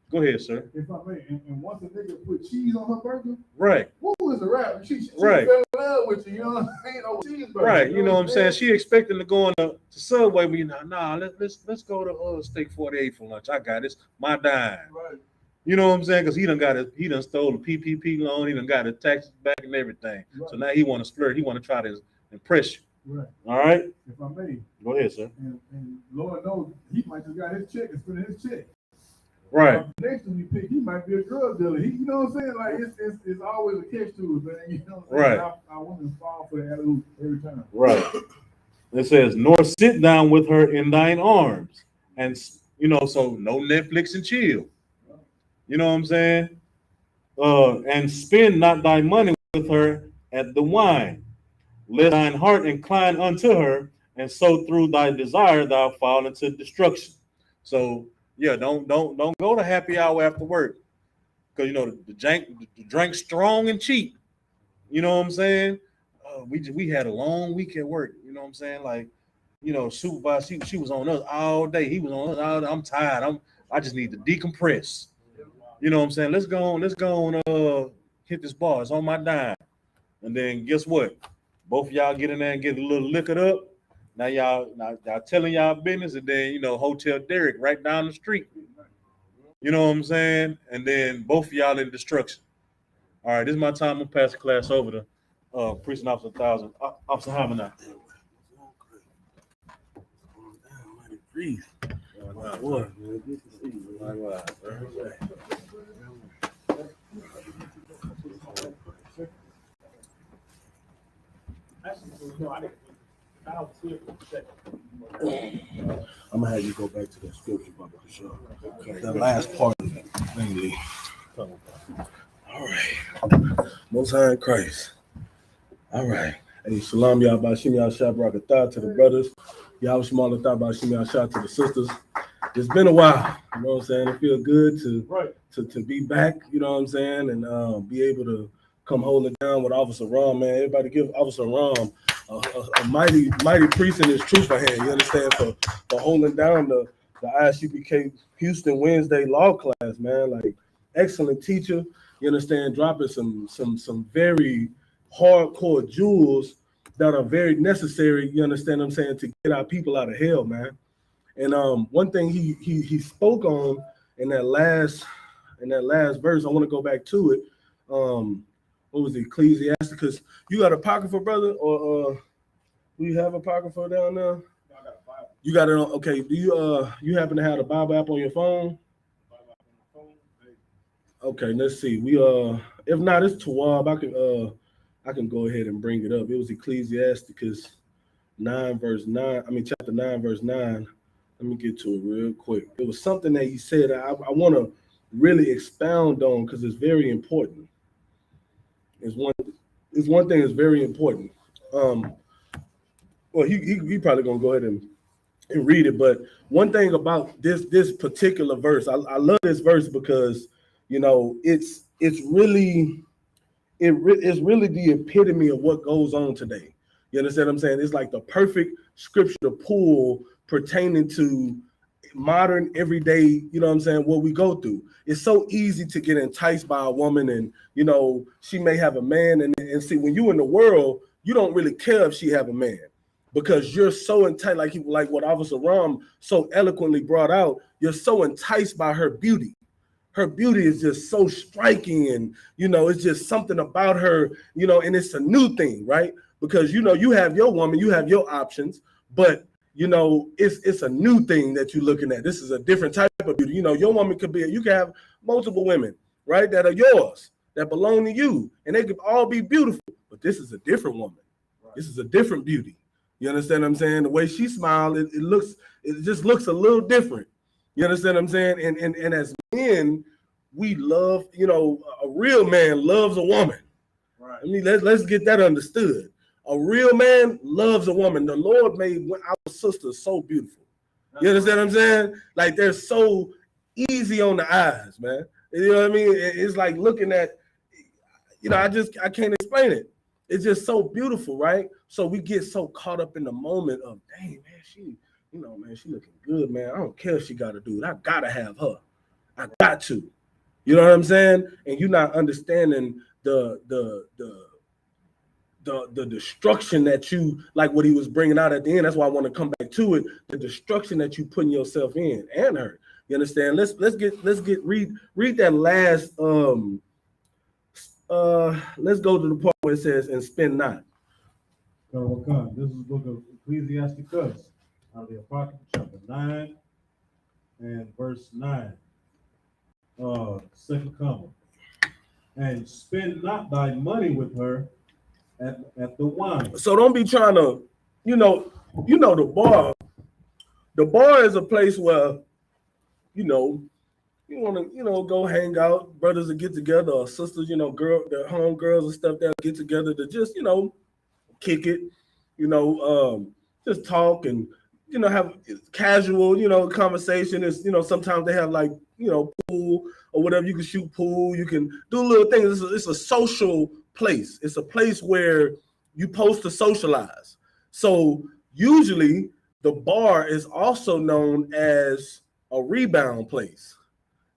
Go ahead, sir. If I may, and once a nigga put cheese on her burger, right? Who is a rap? She right. fell in love with you. You know what I'm saying? Oh, cheeseburger. Right. You know what I'm saying? She expecting to go on to Subway, but you know, let's go to Steak 48 for lunch. I got this, my dime. Right. You know what I'm saying? Because he done stole the PPP loan. He done got his taxes back and everything. Right. So now he want to flirt. He want to try to impress you. Right. All right. If I may. Go ahead, sir. And Lord knows he might just got his check and spending his check. Right. Next one you pick, he might be a drug dealer. You know what I'm saying? Like it's always a catch to it, man. You know what I'm saying? Right. I want to fall for that every time. Right. It says, nor sit down with her in thine arms. And you know, so no Netflix and chill. You know what I'm saying? And spend not thy money with her at the wine. Let thine heart incline unto her, and so through thy desire thou fall into destruction. So yeah, don't go to happy hour after work, because you know the drink strong and cheap. You know what I'm saying? We had a long week at work. You know what I'm saying? Like, you know, supervisor, she was on us all day. He was on us all day. I'm tired. I just need to decompress. You know what I'm saying? Let's go on, hit this bar. It's on my dime. And then guess what? Both of y'all get in there and get a little liquored up. Now y'all telling y'all business, and then you know, Hotel Derrick right down the street. You know what I'm saying? And then both of y'all in destruction. All right, this is my time. I'm gonna pass the class over to Precinct Officer 1000, Officer YAHANNA. Breathe. What? Good to see you. Likewise. I'm gonna have you go back to the scripture, brother, for sure. The last part of it, mainly. All right. Most High in Christ. All right. Hey, Shalom, y'all, Bashim, y'all, Shabrakatah to the brothers. Y'all, Shemala, Bashim, y'all, Shah to the sisters. It's been a while, you know what I'm saying? It feels good to be back, you know what I'm saying, and be able to come hold it down with Officer Ram, man. Everybody give Officer Ram a mighty priest in his truth for hand, you understand, for holding down the I.S.U.P.K Houston Wednesday law class, man. Like, excellent teacher, you understand, dropping some very hardcore jewels that are very necessary, you understand what I'm saying, to get our people out of hell, man. And one thing he spoke on in that last verse, I want to go back to it. What was it, Ecclesiastes? Because you got a apocrypha, brother, or do you have a apocrypha down there? No, I got a Bible. You got it on? Okay. Do you happen to have the Bible app on your phone? Okay, let's see. We if not, it's Tawab. I can go ahead and bring it up. It was Ecclesiastes 9 verse 9. I mean chapter 9 verse 9. Let me get to it real quick. It was something that he said I want to really expound on because it's very important. It's one thing that's very important. Well, he probably gonna go ahead and read it, but one thing about this particular verse, I love this verse because you know it's really the epitome of what goes on today. You understand what I'm saying? It's like the perfect scripture to pull pertaining to modern everyday, you know what I'm saying, what we go through. It's so easy to get enticed by a woman, and you know, she may have a man, and see, when you in the world, you don't really care if she have a man, because you're so enticed, like what Officer Ram so eloquently brought out, you're so enticed by her beauty. Her beauty is just so striking, and you know, it's just something about her, you know, and it's a new thing, right? Because you know, you have your woman, you have your options, but you know, it's a new thing that you're looking at. This is a different type of beauty. You know, your woman you can have multiple women, right, that are yours, that belong to you, and they could all be beautiful. But this is a different woman. Right. This is a different beauty. You understand what I'm saying? The way she smiles, it just looks a little different. You understand what I'm saying? And as men, we love, a real man loves a woman. Right. I mean, let's get that understood. A real man loves a woman. The Lord made our sisters so beautiful. You understand what I'm saying? Like, they're so easy on the eyes, man. You know what I mean? It's like looking at, I can't explain it. It's just so beautiful, right? So we get so caught up in the moment of, dang, man, she looking good, man. I don't care if she got a dude. I gotta have her. I got to. You know what I'm saying? And you're not understanding the destruction that you, like what he was bringing out at the end. That's why I want to come back to it. The destruction that you putting yourself in and her. You understand? Let's read that last let's go to the part where it says, and spend not. This is the book of Ecclesiasticus, out of the Apocrypha, chapter 9 and verse 9. Second comma. And spend not thy money with her at the wine. So don't be trying to, the bar. The bar is a place where, you want to, go hang out, brothers that get together, or sisters, their home girls and stuff that get together to just, kick it, just talk and, have casual, conversation. Is, sometimes they have like, pool or whatever. You can shoot pool, you can do little things. It's a social place. It's a place where you're supposed to socialize. So usually the bar is also known as a rebound place.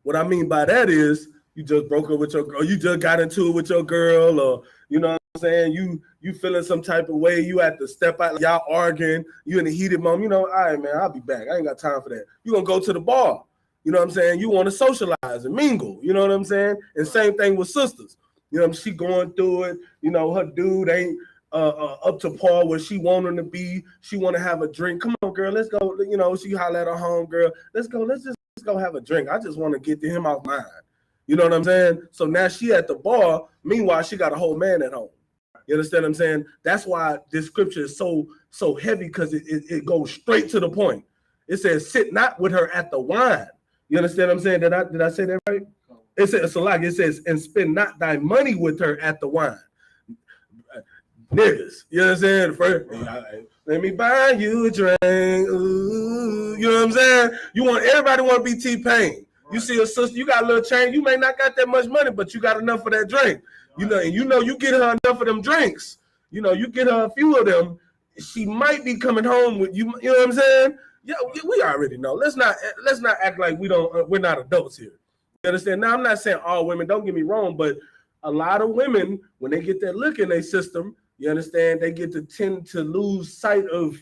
What I mean by that is you just broke up with your girl, you just got into it with your girl, or you know what I'm saying, you feeling some type of way, you have to step out, y'all arguing, you in a heated moment, all right, man, I'll be back. I ain't got time for that. You're gonna go to the bar, you know what I'm saying? You want to socialize and mingle, you know what I'm saying? And same thing with sisters. She going through it, her dude ain't up to par where she want him to be. She want to have a drink. Come on, girl, let's go. She holler at her home girl. Let's just go have a drink. I just want to get to him off mine. You know what I'm saying? So now she at the bar. Meanwhile, she got a whole man at home. You understand what I'm saying? That's why this scripture is so heavy, because it goes straight to the point. It says, sit not with her at the wine. You understand what I'm saying? Did I say that right? It says, and spend not thy money with her at the wine. Niggas, you know what I'm saying? First, let me buy you a drink. Ooh, you know what I'm saying? Everybody want to be T-Pain. Right. You see a sister, you got a little change. You may not got that much money, but you got enough for that drink. Right. And you get her enough of them drinks. You get her a few of them. She might be coming home with you. You know what I'm saying? Yeah, we already know. Let's not act like we're not adults here. You understand? Now, I'm not saying all women. Don't get me wrong, but a lot of women, when they get that look in their system, you understand, they get to tend to lose sight of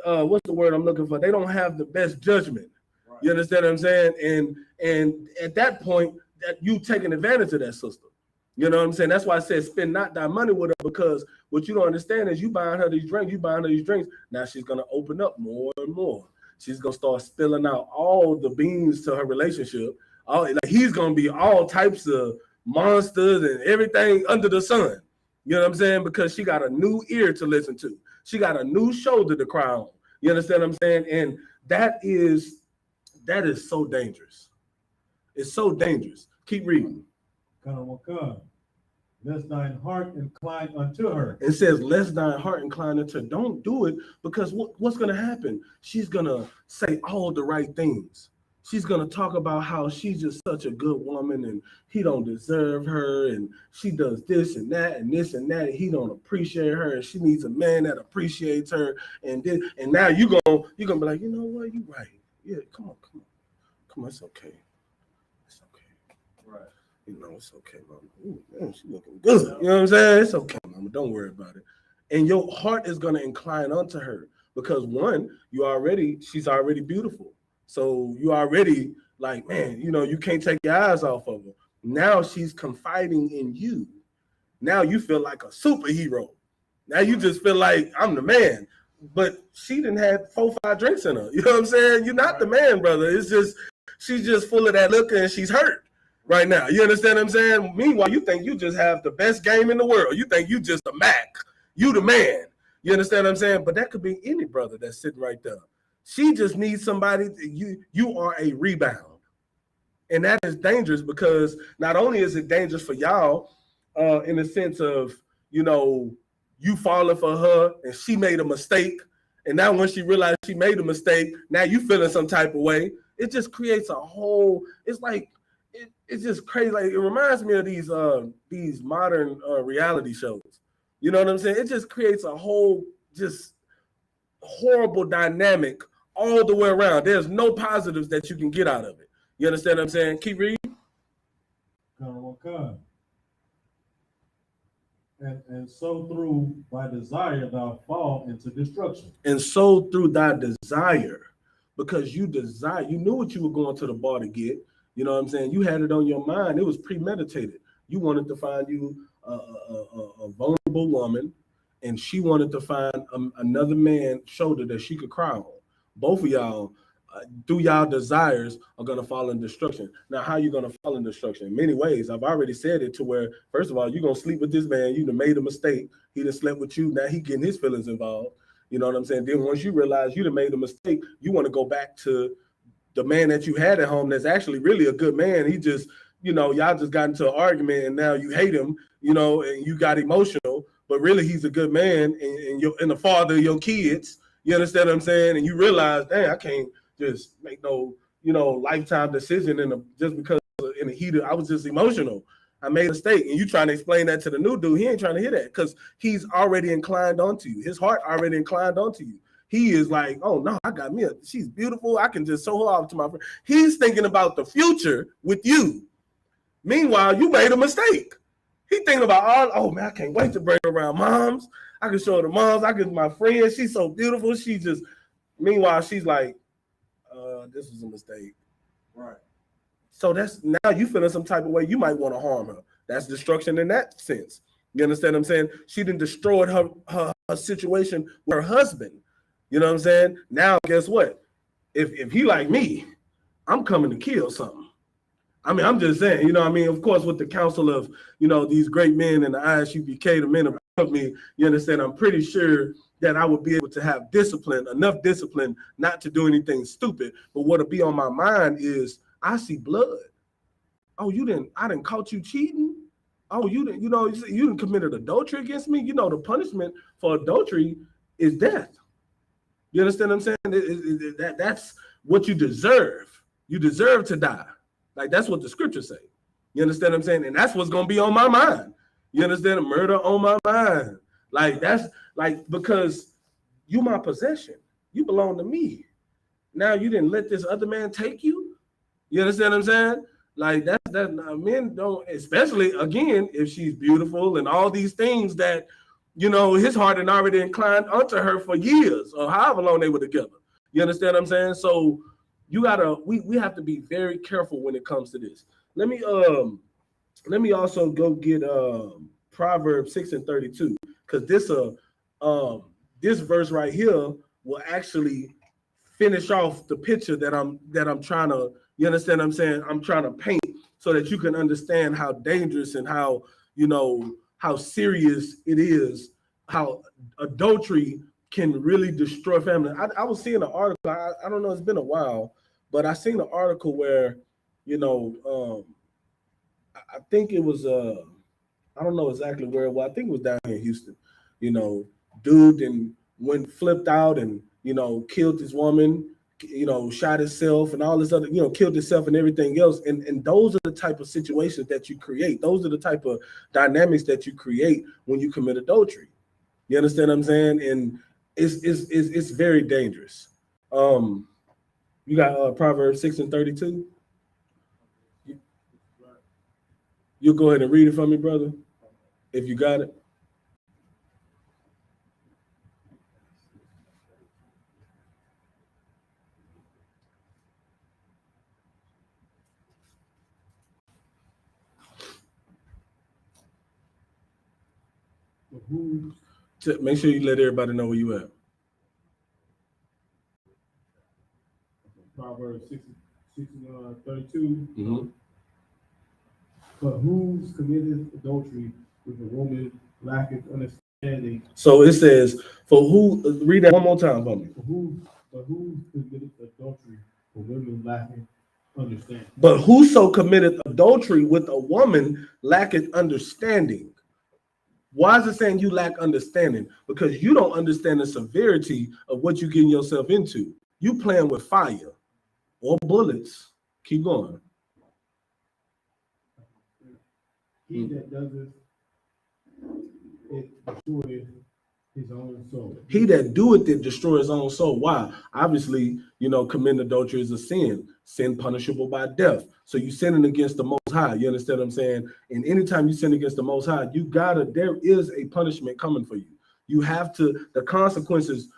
what's the word I'm looking for? They don't have the best judgment. Right. You understand what I'm saying? And at that point, that you taking advantage of that sister. You know what I'm saying? That's why I said spend not thy money with her, because what you don't understand is you buying her these drinks. Now she's gonna open up more and more. She's gonna start spilling out all the beans to her relationship. He's gonna be all types of monsters and everything under the sun. You know what I'm saying? Because she got a new ear to listen to. She got a new shoulder to cry on. You understand what I'm saying? And that is so dangerous. It's so dangerous. Keep reading. Lest thine heart incline unto her. It says, lest thine heart incline unto her. Don't do it, because what's going to happen? She's going to say all the right things. She's going to talk about how she's just such a good woman and he don't deserve her, and she does this and that and this and that, and he don't appreciate her, and she needs a man that appreciates her. And now you're gonna be like, you know what, you're right. Yeah, come on, it's okay. It's okay. Right. It's okay, mama. Ooh, man, she looking good. You know what I'm saying? It's okay, mama. Don't worry about it. And your heart is gonna incline unto her, because one, she's already beautiful. So you already like, man, you can't take your eyes off of her. Now she's confiding in you. Now you feel like a superhero. Now you just feel like I'm the man. But she didn't have 4-5 drinks in her. You know what I'm saying? You're not the man, brother. It's just, she's just full of that liquor and she's hurt right now. You understand what I'm saying? Meanwhile, you think you just have the best game in the world. You think you just a Mac. You the man. You understand what I'm saying? But that could be any brother that's sitting right there. She just needs somebody. You are a rebound. And that is dangerous because not only is it dangerous for y'all in the sense of, you know, you falling for her and she made a mistake. And now when she realized she made a mistake, now you feeling some type of way. It just creates a whole, it's like, it's just crazy. Like, it reminds me of these modern reality shows. You know what I'm saying? It just creates a whole just horrible dynamic all the way around. There's no positives that you can get out of it. You understand what I'm saying? Keep reading. And so through thy desire thou fall into destruction. And so through thy desire, because you knew what you were going to the bar to get. You know what I'm saying? You had it on your mind. It was premeditated. You wanted to find you a vulnerable woman, and she wanted to find another man's shoulder that she could cry on. Both of y'all, through y'all desires, are going to fall in destruction. Now, how are you going to fall in destruction? In many ways. I've already said it to where, first of all, you're going to sleep with this man. You done made a mistake. He done slept with you. Now he getting his feelings involved. You know what I'm saying? Then once you realize you done made a mistake, you want to go back to the man that you had at home that's actually really a good man. He just, you know, y'all just got into an argument and now you hate him, you know, and you got emotional, but really he's a good man and the father of your kids. You understand what I'm saying? And you realize, dang, I can't just make no, you know, lifetime decision just because in the heat of, I was just emotional. I made a mistake. And you trying to explain that to the new dude. He ain't trying to hear that because he's already inclined onto you. His heart already inclined onto you. He is like, oh no, I got me. She's beautiful. I can just show her off to my friend. He's thinking about the future with you. Meanwhile, you made a mistake. He thinking about oh man, I can't wait to bring her around moms. I can show her the moms. I can my friend. She's so beautiful. She just. Meanwhile, she's like, this was a mistake. Right. So that's now you feeling some type of way. You might want to harm her. That's destruction in that sense. You understand what I'm saying? She done destroyed her situation with her husband. You know what I'm saying? Now, guess what? If he like me, I'm coming to kill something. I mean, I'm just saying, you know what I mean? Of course, with the counsel of, you know, these great men in the I.S.U.P.K, the men above me, you understand, I'm pretty sure that I would be able to have discipline, enough discipline not to do anything stupid. But what'll be on my mind is I see blood. Oh, I didn't caught you cheating. Oh, you didn't committed adultery against me. You know, the punishment for adultery is death. You understand what I'm saying? That's what you deserve. You deserve to die. Like, that's what the scriptures say. You understand what I'm saying? And that's what's going to be on my mind. You understand? Murder on my mind. Like, that's like, because you my possession. You belong to me. Now you didn't let this other man take you. You understand what I'm saying? Like, that men don't, especially, again, if she's beautiful and all these things that, you know, his heart had already inclined unto her for years or however long they were together. You understand what I'm saying? So we have to be very careful when it comes to this. Let me also go get Proverbs 6:32, because this verse right here will actually finish off the picture that I'm trying to, you understand what I'm saying? I'm trying to paint so that you can understand how dangerous and how, you know, how serious it is, how adultery can really destroy family. I was seeing an article, I don't know, it's been a while, but I seen an article where, you know, I think it was, I don't know exactly where it was. I think it was down here in Houston. You know, dude and went flipped out and, you know, killed this woman, you know, shot himself and all this other, you know, killed himself and everything else. And those are the type of situations that you create. Those are the type of dynamics that you create when you commit adultery. You understand what I'm saying? And it's very dangerous. You got Proverbs 6:32. You go ahead and read it for me, brother, if you got it. Make sure you let everybody know where you at. Proverbs 6:32. Mm-hmm. But who committed adultery with a woman lacking understanding? So it says, for who, read that one more time for me. But who committed adultery with women lacking understand. But whoso committeth adultery with a woman lacketh understanding. Why is it saying you lack understanding? Because you don't understand the severity of what you're getting yourself into. You playing with fire or bullets. Keep going. He that does it destroys his own soul. He that doeth it destroy his own soul. Why? Obviously, committing adultery is a sin punishable by death. So you sinning against the Most High. You understand what I'm saying? And anytime you sin against the Most High, there is a punishment coming for you. You have to, the consequences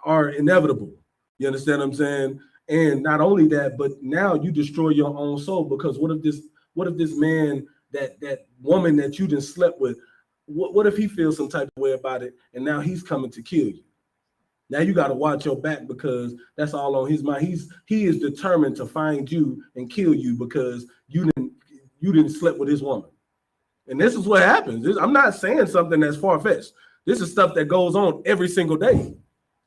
are inevitable. You understand what I'm saying? And not only that, but now you destroy your own soul, because what if this man, that woman that you done slept with, what if he feels some type of way about it, and now he's coming to kill you? Now you got to watch your back, because that's all on his mind. He is determined to find you and kill you because you didn't sleep with his woman. And this is what happens. I'm not saying something that's far-fetched. This is stuff that goes on every single day.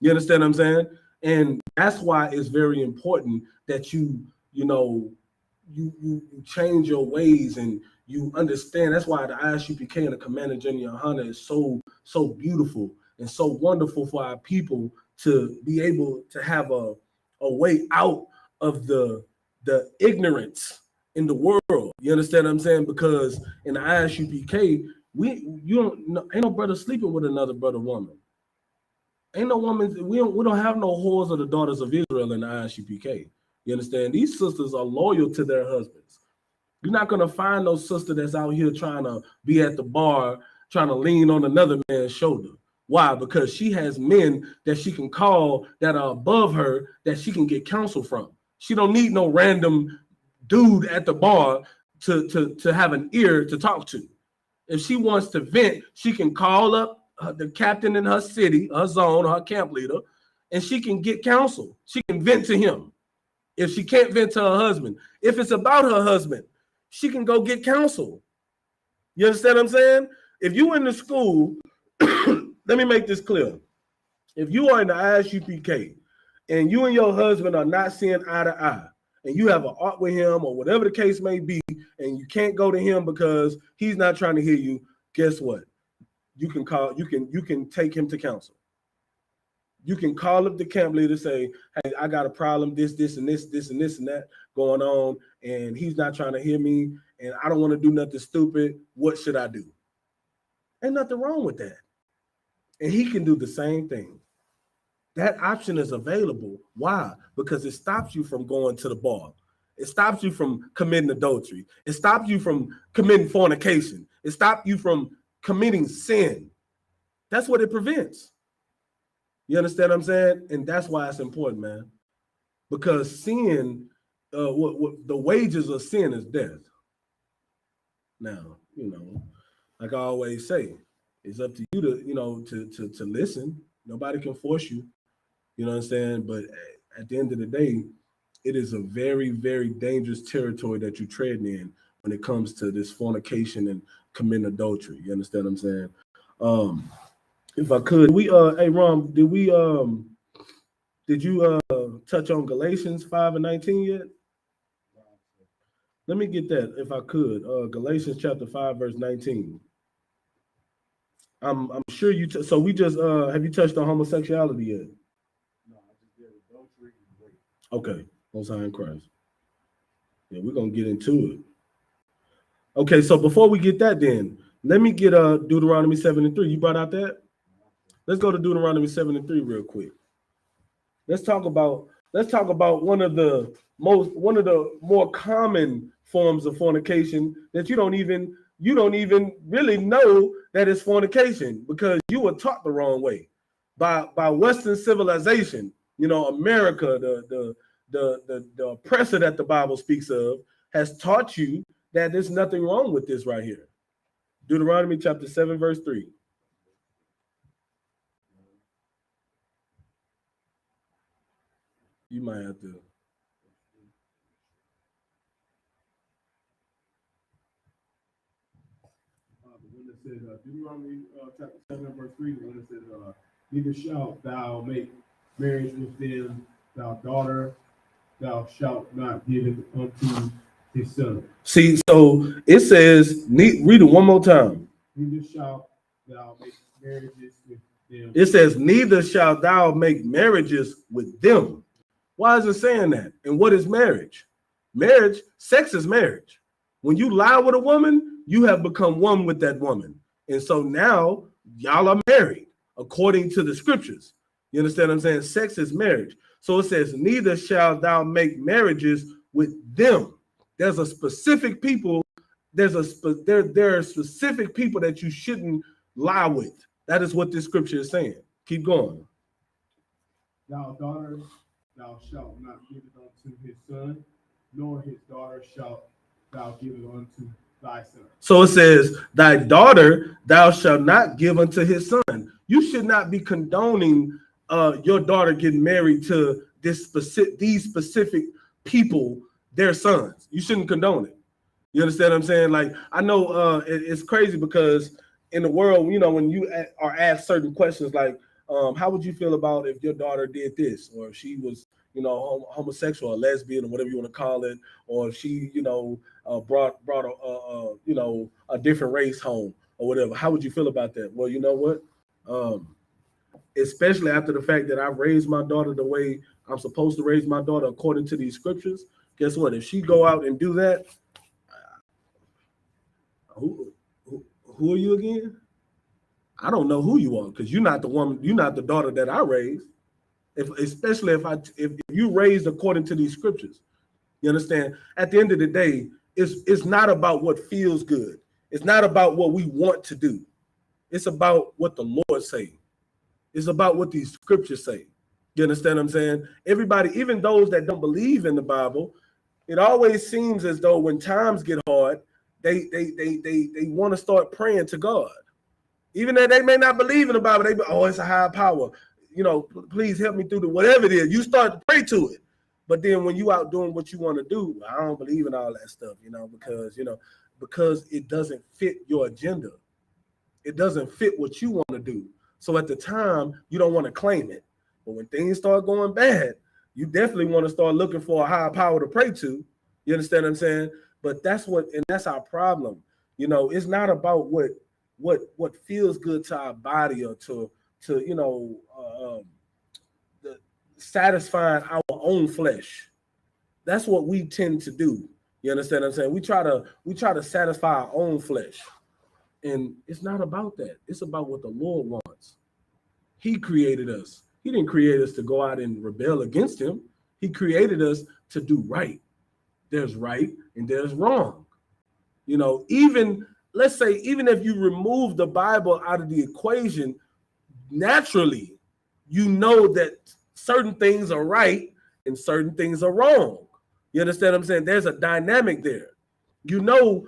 You understand what I'm saying? And that's why it's very important that you change your ways and you understand. That's why the I.S.U.P.K and the Commander General YAHANNA is so beautiful and so wonderful for our people to be able to have a way out of the ignorance in the world. You understand what I'm saying? Because in the I.S.U.P.K, ain't no brother sleeping with another brother woman. Ain't no woman. We don't have no whores of the daughters of Israel in the I.S.U.P.K. You understand? These sisters are loyal to their husbands. You're not gonna find no sister that's out here trying to be at the bar, trying to lean on another man's shoulder. Why? Because she has men that she can call that are above her, that she can get counsel from. She don't need no random dude at the bar to have an ear to talk to. If she wants to vent, she can call up the captain in her city, her zone, her camp leader, and she can get counsel. She can vent to him. If she can't vent to her husband, if it's about her husband, she can go get counsel. You understand what I'm saying? If you in the school, let me make this clear. If you are in the I.S.U.P.K and you and your husband are not seeing eye to eye, and you have an art with him or whatever the case may be, and you can't go to him because he's not trying to hear you, guess what? You can take him to counsel. You can call up the camp leader, say, hey, I got a problem, this, and this, and that going on, and he's not trying to hear me, and I don't want to do nothing stupid. What should I do? Ain't nothing wrong with that. And he can do the same thing. That option is available. Why? Because it stops you from going to the bar. It stops you from committing adultery. It stops you from committing fornication. It stops you from committing sin. That's what it prevents. You understand what I'm saying? And that's why it's important, man. Because sin, what the wages of sin is death. Now, like I always say, it's up to you to listen. Nobody can force you. You know what I'm saying? But at the end of the day, it is a very, very dangerous territory that you're treading in when it comes to this fornication and committing adultery. You understand what I'm saying? If I could, hey Ron, did you touch on Galatians 5:19 yet? Let me get that if I could. Galatians chapter 5 verse 19. I'm sure you. So we just have you touched on homosexuality yet? No, I just did adultery and rape. Okay, Most High in Christ. Yeah, we're gonna get into it. Okay, so before we get that, then let me get Deuteronomy 7:3. You brought out that? Let's go to Deuteronomy 7:3 real quick. Let's talk about one of the more common forms of fornication that you don't even really know that it's fornication, because you were taught the wrong way by Western civilization. America, the oppressor that the Bible speaks of, has taught you that there's nothing wrong with this right here. Deuteronomy chapter 7 verse 3. You might have to. When it says Deuteronomy chapter 7 verse 3, when it says, neither shalt thou make marriage with them, thy daughter, thou shalt not give it unto his son. See, so it says, read it one more time. Neither shalt thou make marriages with them. It says, neither shalt thou make marriages with them. Why is it saying that? And what is marriage? Marriage, sex is marriage. When you lie with a woman, you have become one with that woman. And so now y'all are married according to the scriptures. You understand what I'm saying? Sex is marriage. So it says, neither shalt thou make marriages with them. There's a specific people, there are specific people that you shouldn't lie with. That is what this scripture is saying. Keep going. Thou daughter, thou shalt not give it unto his son, nor his daughter shalt thou give it unto thy son. So it says, thy daughter thou shalt not give unto his son. You should not be condoning your daughter getting married to these specific people, their sons. You shouldn't condone it. You understand what I'm saying? Like, I know it's crazy because in the world, you know, when you are asked certain questions like, how would you feel about if your daughter did this, or if she was, you know, homosexual or lesbian or whatever you want to call it, or if she, you know, brought a you know, a different race home or whatever? How would you feel about that? Well, you know what? Especially after the fact that I've raised my daughter the way I'm supposed to raise my daughter according to these scriptures. Guess what? If she go out and do that, who are you again? I don't know who you are, because you're not the woman, you're not the daughter that I raised. Especially if you raised according to these scriptures. You understand? At the end of the day, it's not about what feels good. It's not about what we want to do. It's about what the Lord says. It's about what these scriptures say. You understand what I'm saying? Everybody, even those that don't believe in the Bible, it always seems as though when times get hard, they want to start praying to God. Even though they may not believe in the Bible, they be, oh, it's a higher power. You know, please help me through the whatever it is. You start to pray to it. But then when you out doing what you want to do, I don't believe in all that stuff, you know, because it doesn't fit your agenda. It doesn't fit what you want to do. So at the time, you don't want to claim it. But when things start going bad, you definitely want to start looking for a higher power to pray to. You understand what I'm saying? But that's our problem. You know, it's not about what feels good to our body or to you know, satisfying our own flesh. That's what we tend to do. You understand what I'm saying? We try to satisfy our own flesh. And it's not about that. It's about what the Lord wants. He created us. He didn't create us to go out and rebel against him. He created us to do right. There's right and there's wrong. You know, let's say, even if you remove the Bible out of the equation, naturally, you know that certain things are right and certain things are wrong. You understand what I'm saying? There's a dynamic there. You know,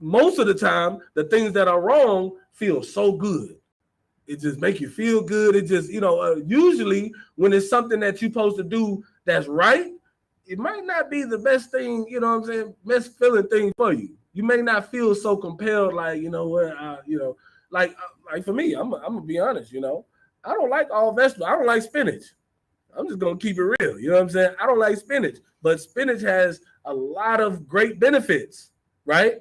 most of the time, the things that are wrong feel so good. It just make you feel good. It just, you know, usually when it's something that you're supposed to do that's right, it might not be the best thing, you know what I'm saying, best feeling thing for you. You may not feel so compelled, like, you know what, you know, like for me, I'm gonna be honest, you know, I don't like all vegetables. I don't like spinach. I'm just gonna keep it real. You know what I'm saying? I don't like spinach, but spinach has a lot of great benefits, right?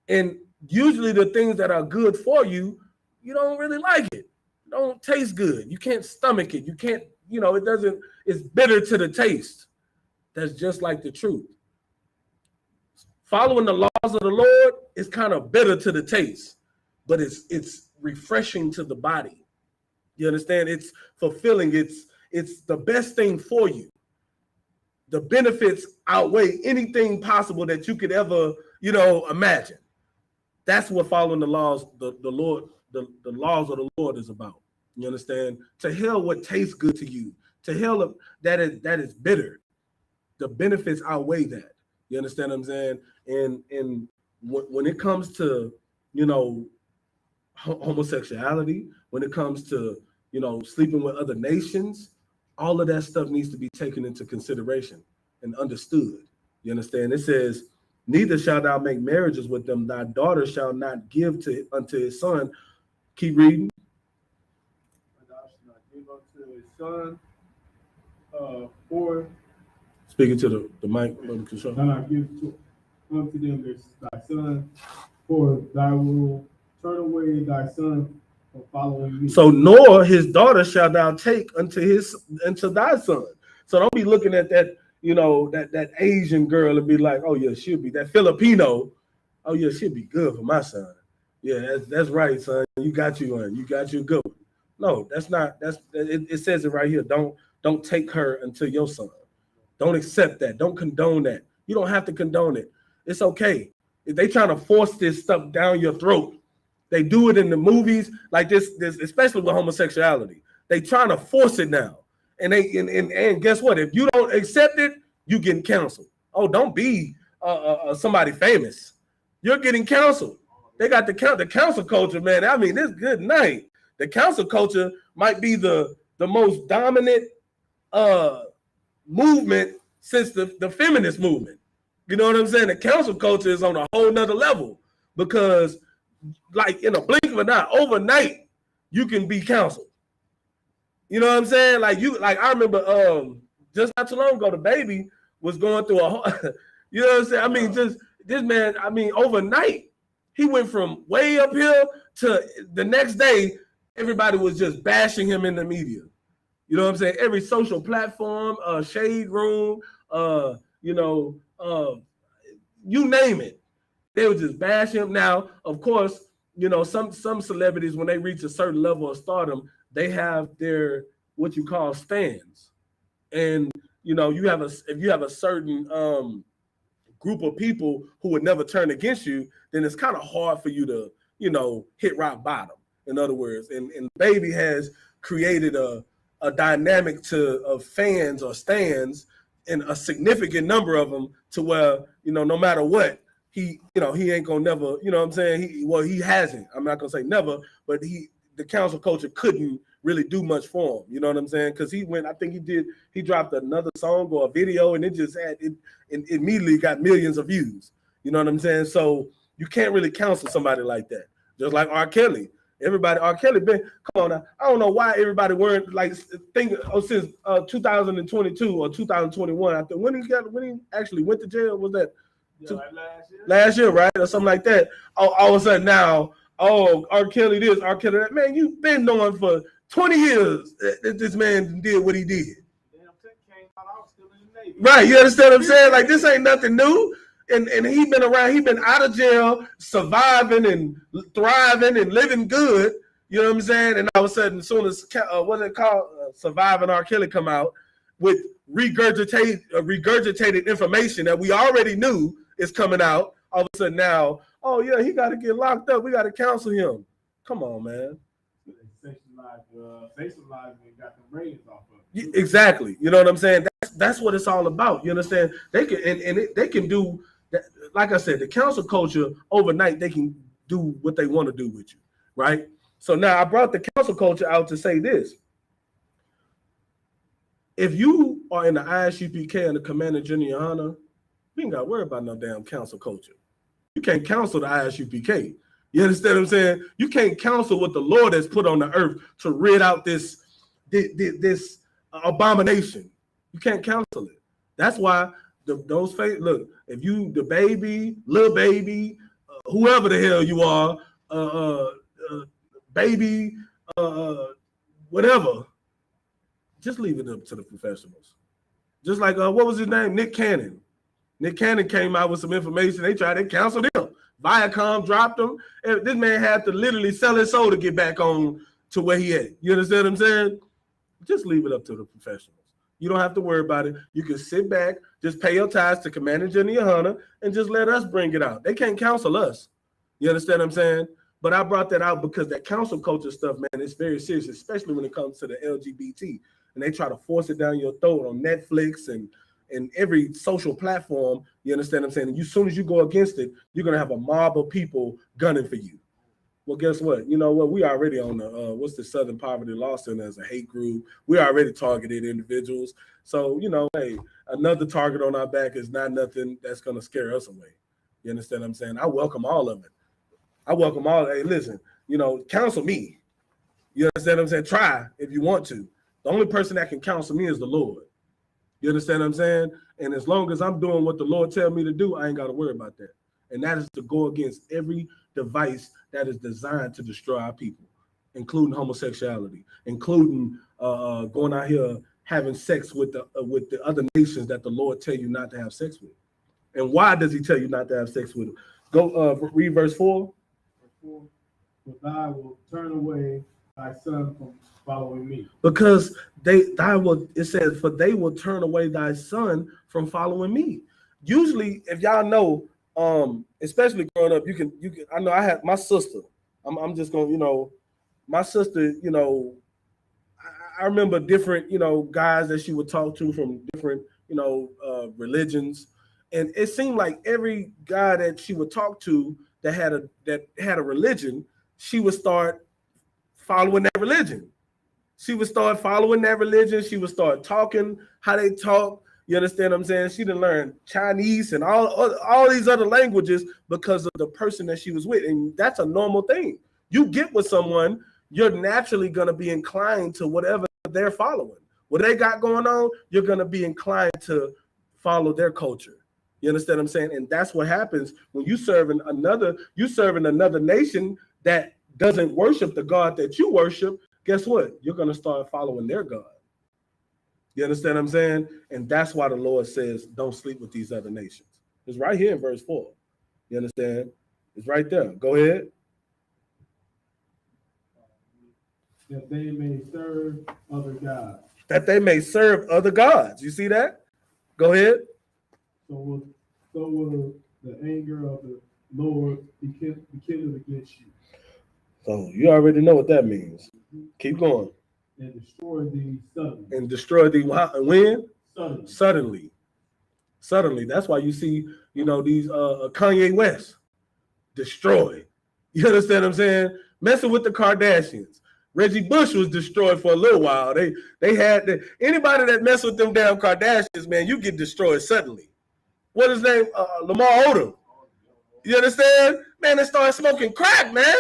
And usually the things that are good for you, you don't really like it. It don't taste good. You can't stomach it. You can't, you know, it's bitter to the taste. That's just like the truth. Following the laws of the Lord is kind of bitter to the taste, but it's refreshing to the body. You understand? It's fulfilling. It's the best thing for you. The benefits outweigh anything possible that you could ever, you know, imagine. That's what following the laws, the laws of the Lord is about. You understand? To hell what tastes good to you. To hell that is bitter. The benefits outweigh that. You understand what I'm saying? And when it comes to, you know, homosexuality, when it comes to, you know, sleeping with other nations, all of that stuff needs to be taken into consideration and understood. You understand? It says, neither shalt thou make marriages with them. Thy daughter shall not give unto his son. Keep reading. Thou shalt not give unto his son, for Speaking to the mic, control. And I give unto them thy son, for thy will turn away thy son from following me. So nor his daughter shall thou take unto thy son. So don't be looking at that, that Asian girl and be like, oh yeah, she'll be that Filipino. Oh yeah, she'll be good for my son. Yeah, that's right, son. You got you one. You got you good one. No, that's not. It says it right here. Don't take her until your son. Don't accept that. Don't condone that. You don't have to condone it. It's okay. If they trying to force this stuff down your throat, they do it in the movies like this especially with homosexuality. They trying to force it now. And guess what? If you don't accept it, you getting canceled. Oh, don't be somebody famous. You're getting canceled. They got the council culture, man. I mean, this good night. The council culture might be the most dominant movement since the feminist movement. You know what I'm saying? The council culture is on a whole nother level because, like, in a blink of an eye, overnight, you can be counseled. You know what I'm saying? I remember just not too long ago, the baby was going through a whole, you know what I'm saying? I mean, just this man, I mean, overnight, he went from way up here to the next day, everybody was just bashing him in the media. You know what I'm saying? Every social platform, shade room, you name it. They would just bash him. Now, of course, some celebrities, when they reach a certain level of stardom, they have their what you call stands. And if you have a certain group of people who would never turn against you, then it's kind of hard for you to, hit rock bottom. In other words, and Baby has created a dynamic of fans or stands, and a significant number of them, to where, no matter what, he ain't gonna never, you know what I'm saying? He hasn't. I'm not gonna say never, but the council culture couldn't really do much for him. You know what I'm saying? Because he dropped another song or a video, and it immediately got millions of views. You know what I'm saying? So you can't really counsel somebody like that. Just like R. Kelly. R. Kelly come on now. I don't know why everybody weren't like thinking since 2022 or 2021. I think when he actually went to jail, was that last year, right? Or something like that. All of a sudden now, R. Kelly this, R. Kelly that. Man, you've been knowing for 20 years that this man did what he did. Right, you understand what I'm saying? Like, this ain't nothing new. And he been around, he been out of jail, surviving and thriving and living good. You know what I'm saying? And all of a sudden, as soon as what's it called, Surviving R. Kelly come out with regurgitated information that we already knew is coming out. All of a sudden now, oh yeah, he got to get locked up. We got to counsel him. Come on, man. Sensationalizing and got the ratings off of it. Exactly. You know what I'm saying? That's what it's all about. You understand? They can they can do that. Like I said, the council culture overnight, they can do what they want to do with you, right? So now I brought the council culture out to say this. If you are in the I.S.U.P.K and the Commander General YAHANNA, you ain't got to worry about no damn council culture. You can't counsel the I.S.U.P.K. You understand what I'm saying? You can't counsel what the Lord has put on the earth to rid out this abomination. You can't counsel it. That's why those look. If you the baby, little baby, whoever the hell you are, baby, whatever, just leave it up to the professionals. Just like what was his name? Nick Cannon. Nick Cannon came out with some information. They counseled him. Viacom dropped him. And this man had to literally sell his soul to get back on to where he at. You understand what I'm saying? Just leave it up to the professionals. You don't have to worry about it. You can sit back, just pay your tithes to Commander General YAHANNA, and just let us bring it out. They can't counsel us. You understand what I'm saying? But I brought that out because that council culture stuff, man, is very serious, especially when it comes to the LGBT. And they try to force it down your throat on Netflix and every social platform. You understand what I'm saying? And as soon as you go against it, you're going to have a mob of people gunning for you. Well, guess what? You know what? We already on the, what's the Southern Poverty Law Center as a hate group. We already targeted individuals. So, hey, another target on our back is not nothing that's going to scare us away. You understand what I'm saying? I welcome all of it. I welcome all. Hey, listen, counsel me. You understand what I'm saying? Try if you want to. The only person that can counsel me is the Lord. You understand what I'm saying? And as long as I'm doing what the Lord tell me to do, I ain't got to worry about that. And that is to go against every device that is designed to destroy our people, including homosexuality, including going out here having sex with the other nations that the Lord tell you not to have sex with. And why does he tell you not to have sex with them? Go read verse 4. For thou will turn away thy son from following me. Because it says, for they will turn away thy son from following me. Usually, if y'all know, especially growing up, you can I know I had my sister. I'm just gonna, my sister, I remember different, guys that she would talk to from different, religions. And it seemed like every guy that she would talk to that had a religion, she would start following that religion. She would start following that religion. She would start talking how they talk. You understand what I'm saying? She didn't learn Chinese and all these other languages because of the person that she was with. And that's a normal thing. You get with someone, you're naturally going to be inclined to whatever they're following. What they got going on, you're going to be inclined to follow their culture. You understand what I'm saying? And that's what happens when you serving another nation that doesn't worship the God that you worship. Guess what? You're going to start following their God. You understand what I'm saying? And that's why the Lord says, don't sleep with these other nations. It's right here in verse 4. You understand? It's right there. Go ahead. That they may serve other gods. That they may serve other gods. You see that? Go ahead. So will the anger of the Lord be kindled against you. So you already know what that means. Keep going. And destroy thee suddenly. And destroy thee when? Suddenly. Suddenly. That's why you see, these Kanye West destroyed. You understand what I'm saying? Messing with the Kardashians. Reggie Bush was destroyed for a little while. They had anybody that messed with them damn Kardashians, man, you get destroyed suddenly. What is his name? Lamar Odom. You understand? Man, they started smoking crack, man.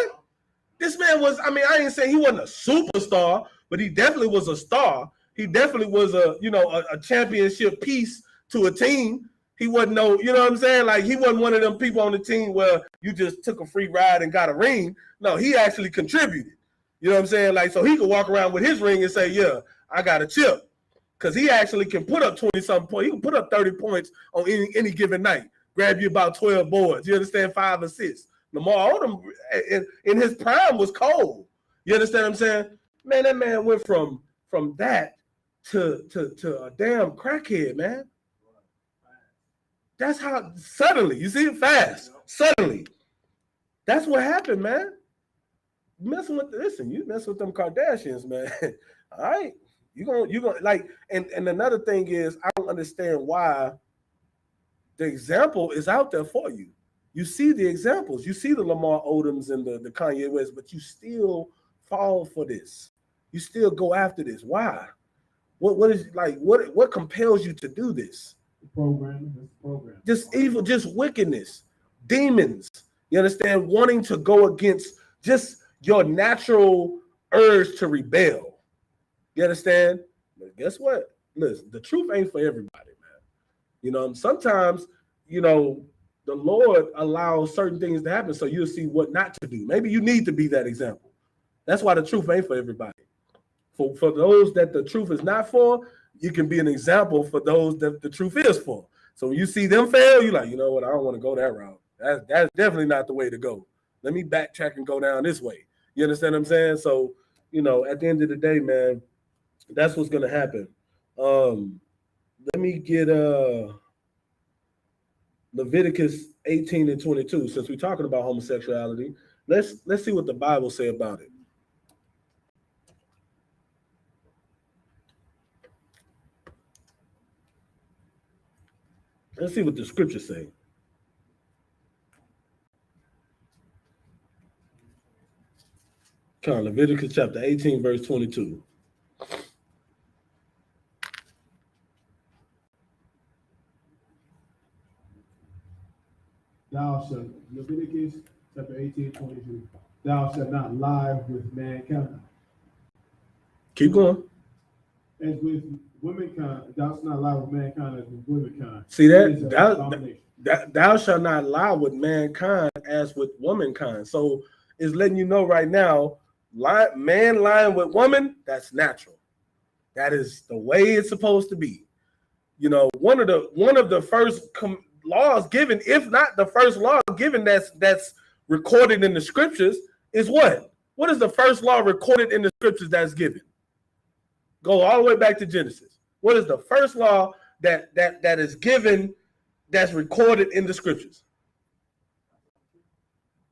This man was, I ain't saying he wasn't a superstar, but he definitely was a star. He definitely was a championship piece to a team. He wasn't you know what I'm saying? Like, he wasn't one of them people on the team where you just took a free ride and got a ring. No, he actually contributed. You know what I'm saying? Like, so he could walk around with his ring and say, yeah, I got a chip. Because he actually can put up 20-something points. He can put up 30 points on any given night. Grab you about 12 boards. You understand? 5 assists. Lamar Odom in his prime was cold. You understand what I'm saying? Man, that man went from that to a damn crackhead, man. That's how suddenly, you see it fast. Suddenly. That's what happened, man. You messing with them Kardashians, man. All right. You're gonna like, and another thing is, I don't understand why the example is out there for you. You see the examples, you see the Lamar Odoms and the Kanye West, but you still fall for this. You still go after this. Why? What compels you to do this? Program. Just evil, just wickedness, demons. You understand? Wanting to go against just your natural urge to rebel. You understand? But guess what? Listen, the truth ain't for everybody, man. Sometimes, the Lord allows certain things to happen so you'll see what not to do. Maybe you need to be that example. That's why the truth ain't for everybody. For those that the truth is not for, you can be an example for those that the truth is for. So when you see them fail, you're like, you know what? I don't want to go that route. That's definitely not the way to go. Let me backtrack and go down this way. You understand what I'm saying? So, at the end of the day, man, that's what's going to happen. Let me get Leviticus 18 and 22. Since we're talking about homosexuality, let's see what the Bible say about it. Let's see what the scriptures say. Come on, Leviticus chapter 18, verse 22. Leviticus chapter 18, 22. Thou shalt not lie with mankind. Keep going. as with womankind, thou shalt not lie with mankind as with womankind. See It is that? an abomination. Thou shalt not lie with mankind as with womankind. So it's letting you know right now, man lying with woman, that's natural. That is the way it's supposed to be. You know, one of the first laws given, if not the first law given, that's recorded in the scriptures is what? What is the first law recorded in the scriptures that's given? Go all the way back to Genesis. What is the first law that is given that's recorded in the scriptures?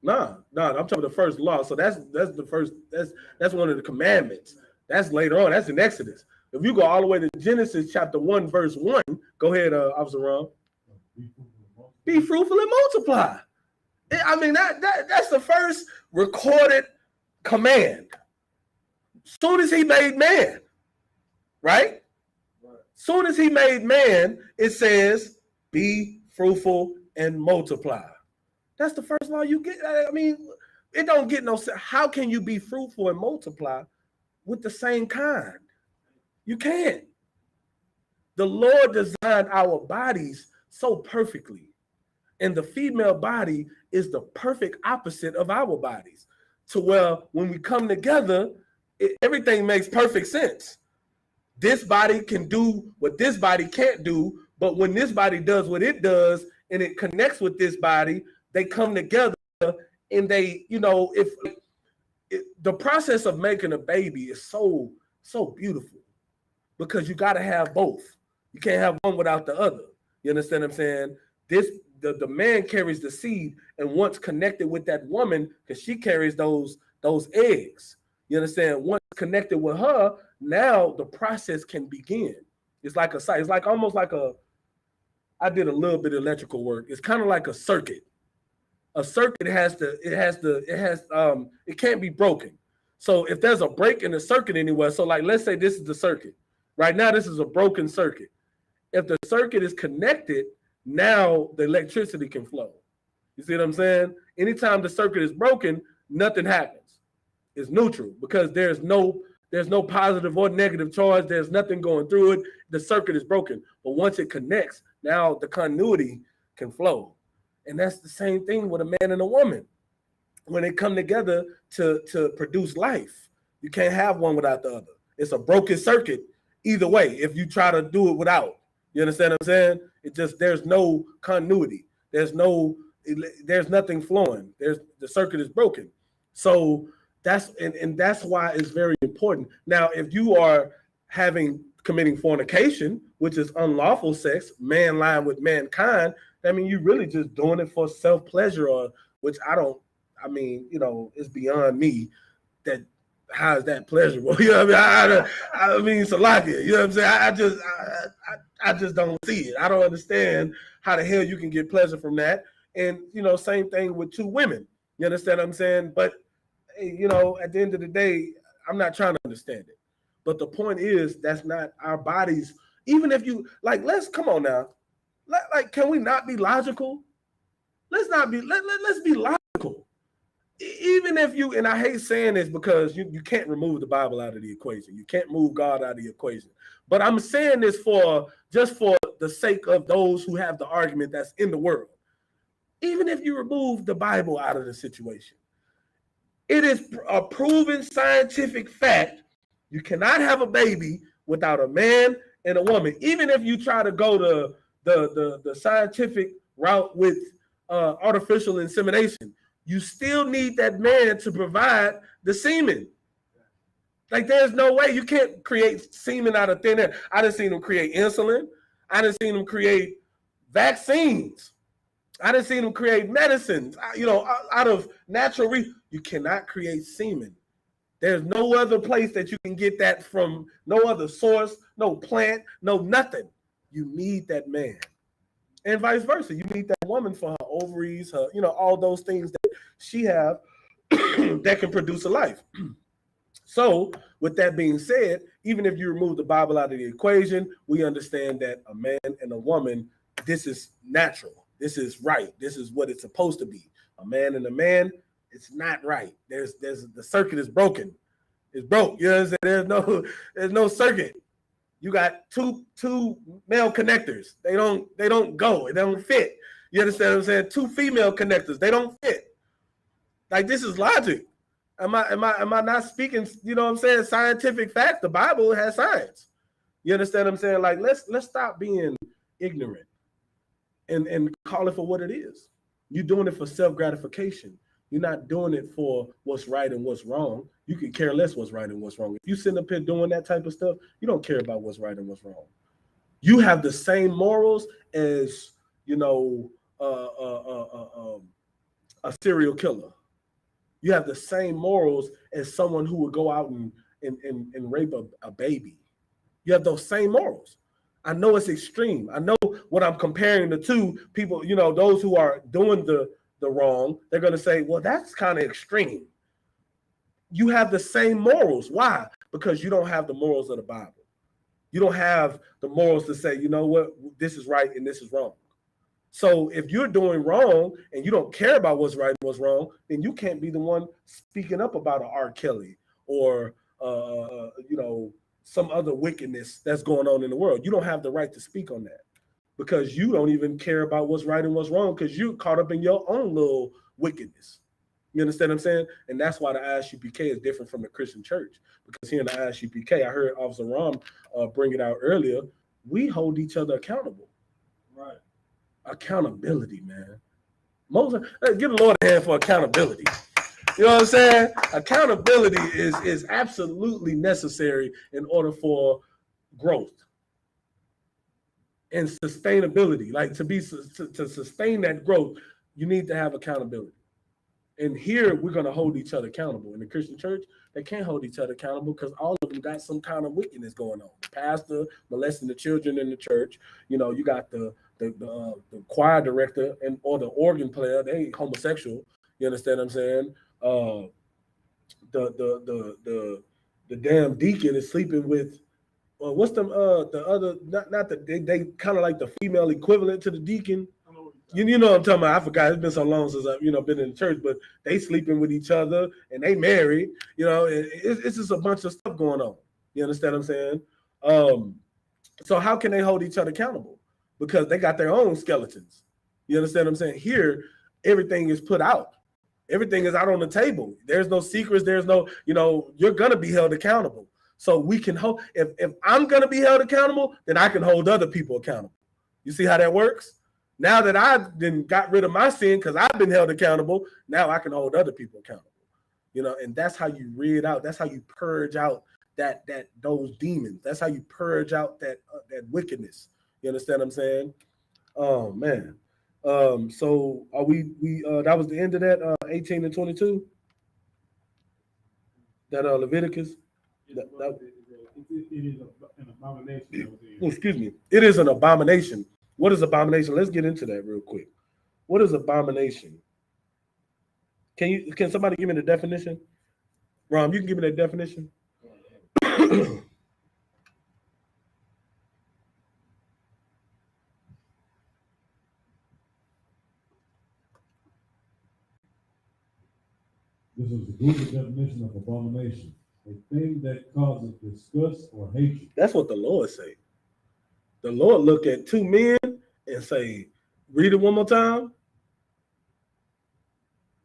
No, I'm talking about the first law. So that's the first, that's one of the commandments. That's later on. That's in Exodus. If you go all the way to Genesis chapter 1, verse 1, go ahead, Officer Ron. Be fruitful and multiply. I mean, that's the first recorded command. Soon as he made man, right? Soon as he made man, it says, be fruitful and multiply. That's the first law you get. I mean, it don't get no sense. How can you be fruitful and multiply with the same kind? You can't. The Lord designed our bodies so perfectly. And the female body is the perfect opposite of our bodies. To where when we come together, everything makes perfect sense. This body can do what this body can't do, but when this body does what it does and it connects with this body, they come together and they, you know, the process of making a baby is so beautiful because you got to have both. You can't have one without the other. You understand what I'm saying? The man carries the seed, and once connected with that woman, because she carries those eggs. You understand? Once connected with her, now the process can begin. It's like almost like I did a little bit of electrical work. It's kind of like a circuit. A circuit it can't be broken. So if there's a break in the circuit anywhere, so like let's say this is the circuit. Right now, this is a broken circuit. If the circuit is connected, now the electricity can flow. You see what I'm saying? Anytime the circuit is broken, nothing happens. It's neutral because there's no positive or negative charge. There's nothing going through it. The circuit is broken. But once it connects, now the continuity can flow. And that's the same thing with a man and a woman. When they come together to produce life, you can't have one without the other. It's a broken circuit either way if you try to do it without. You understand what I'm saying? There's no continuity. There's nothing flowing. The circuit is broken. So that's why it's very important. Now, if you are committing fornication, which is unlawful sex, man lying with mankind, I mean, you're really just doing it for self-pleasure, which it's beyond me that how is that pleasurable? You know what I mean? Salakia, you know what I'm saying? I just don't see it. I don't understand how the hell you can get pleasure from that. And, same thing with two women. You understand what I'm saying? But, at the end of the day, I'm not trying to understand it. But the point is, that's not our bodies. Even if you, come on now. Can we not be logical? Let's be logical. Even if you, and I hate saying this because you can't remove the Bible out of the equation. You can't move God out of the equation. But I'm saying this just for the sake of those who have the argument that's in the world. Even if you remove the Bible out of the situation, it is a proven scientific fact you cannot have a baby without a man and a woman. Even if you try to go to the scientific route with artificial insemination, you still need that man to provide the semen. There's no way you can't create semen out of thin air. I done seen them create insulin. I done seen them create vaccines. I done seen them create medicines, out of natural reasons. You cannot create semen. There's no other place that you can get that from, no other source, no plant, no nothing. You need that man. And vice versa. You need that woman for her ovaries, her, all those things that she have that can produce a life. So with that being said, even if you remove the Bible out of the equation, we understand that a man and a woman, this is natural. This is right. This is what it's supposed to be. A man and a man, it's not right. The circuit is broken. It's broke. You know what I'm saying? There's no circuit. You got two male connectors. They don't go. It don't fit. You understand what I'm saying? Two female connectors. They don't fit. Like, this is logic. Am I not speaking, you know what I'm saying, scientific fact? The Bible has science. You understand what I'm saying? Like, let's stop being ignorant and call it for what it is. You're doing it for self-gratification. You're not doing it for what's right and what's wrong. You can care less what's right and what's wrong. If you sit up here doing that type of stuff, you don't care about what's right and what's wrong. You have the same morals as, you know, a serial killer. You have the same morals as someone who would go out and rape a baby. You have those same morals. I know it's extreme. I know what I'm comparing the two people, you know, those who are doing the wrong, they're going to say, well, that's kind of extreme. You have the same morals. Why? Because you don't have the morals of the Bible. You don't have the morals to say, you know what, this is right and this is wrong. So if you're doing wrong and you don't care about what's right and what's wrong, then you can't be the one speaking up about an R. Kelly or, you know, some other wickedness that's going on in the world. You don't have the right to speak on that because you don't even care about what's right and what's wrong because you're caught up in your own little wickedness. You understand what I'm saying? And that's why the I.S.U.P.K is different from the Christian church, because here in the I.S.U.P.K, I heard Officer Ram bring it out earlier, we hold each other accountable. Right. Accountability, man. Give the Lord a hand for accountability. You know what I'm saying? Accountability is absolutely necessary in order for growth and sustainability. Like, to sustain that growth, you need to have accountability. And here we're going to hold each other accountable. In the Christian church, they can't hold each other accountable because all of them got some kind of wickedness going on. The pastor molesting the children in the church. You know, you got the choir director or the organ player. They homosexual. You understand what I'm saying? The damn deacon is sleeping with what's them the other not the they kind of like the female equivalent to the deacon. You know what I'm talking about? I forgot. It's been so long since I've been in the church, but they sleeping with each other and they married. You know, it's just a bunch of stuff going on. You understand what I'm saying? So how can they hold each other accountable? Because they got their own skeletons. You understand what I'm saying? Here, everything is put out. Everything is out on the table. There's no secrets. There's no, you're gonna be held accountable. So we can hold. If I'm gonna be held accountable, then I can hold other people accountable. You see how that works? Now that I've then got rid of my sin because I've been held accountable, now I can hold other people accountable. And that's how you rid out. That's how you purge out those demons. That's how you purge out that wickedness. You understand what I'm saying? Oh man. So are we that was the end of that 18 and 22? That Leviticus. It is an abomination. Excuse me. It is an abomination. What is abomination? Let's get into that real quick. What is abomination? Can somebody give me the definition? Rom, you can give me that definition. This is the Google definition of abomination: a thing that causes disgust or hatred. That's what the Lord say. The Lord look at two men and say, read it one more time.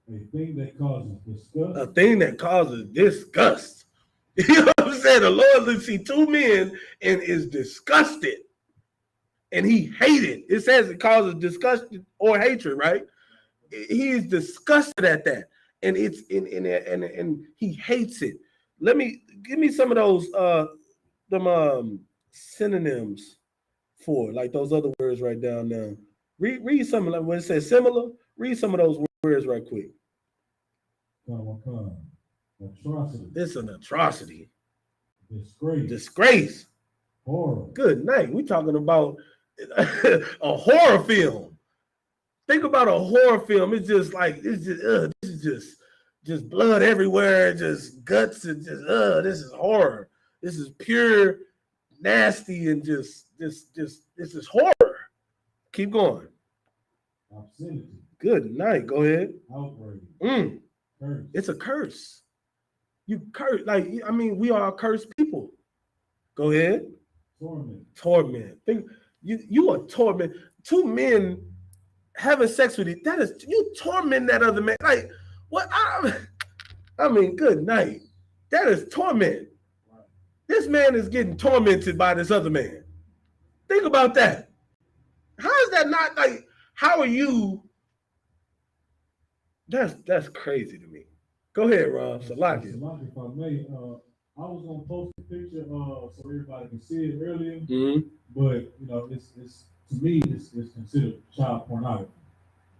A thing that causes disgust. A thing that causes disgust. You know what I'm saying? The Lord looks see two men and is disgusted. And he hated. It says it causes disgust or hatred, right? He is disgusted at that. And it's and he hates it. Give me some of those synonyms for like those other words right down there. Read some like when it says similar. Read some of those words right quick. Atrocity. It's an atrocity. Disgrace. Horror. Good night. We're talking about a horror film. Think about a horror film. It's just like this is just blood everywhere, just guts, and just this is horror. This is pure nasty and just this is horror. Keep going. Obscenity. Good night. Go ahead. Outrage. Curse. It's a curse. You curse, we are cursed people. Go ahead. Torment. Think you are torment. Two men having sex with you. That is you torment that other man. Like what? I mean, good night. That is torment. This man is getting tormented by this other man. Think about that. How is that not like? How are you? That's crazy to me. Go ahead, Rob. Salaki. Salaki, if I may, I was gonna post a picture so everybody can see it earlier, but you know, it's to me it's considered child pornography.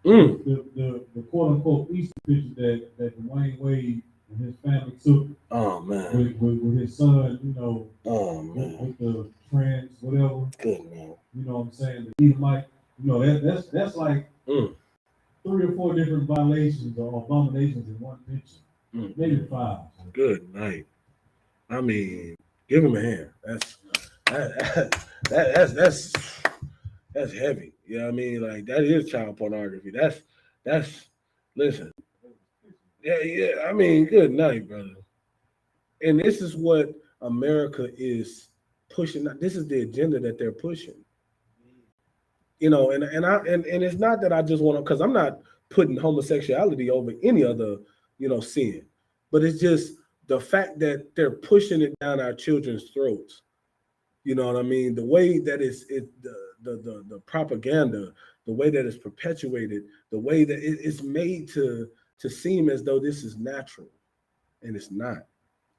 The quote unquote Easter picture that Dwayne Wade and his family took. Oh man. With his son, you know. Oh man. With the trans whatever. Good man. You know what I'm saying? The Edomite. You know that's like 3 or 4 different violations or abominations in one picture. Maybe 5. Good night. I mean, give him a hand. That's heavy. You know what I mean? Like that is child pornography. That's listen. Yeah. I mean, good night, brother. And this is what America is pushing. This is the agenda that they're pushing. You know, and it's not that I just want to, because I'm not putting homosexuality over any other, you know, sin, but it's just the fact that they're pushing it down our children's throats. You know what I mean? The way that the propaganda, the way that it's perpetuated, the way that it's made to seem as though this is natural, and it's not.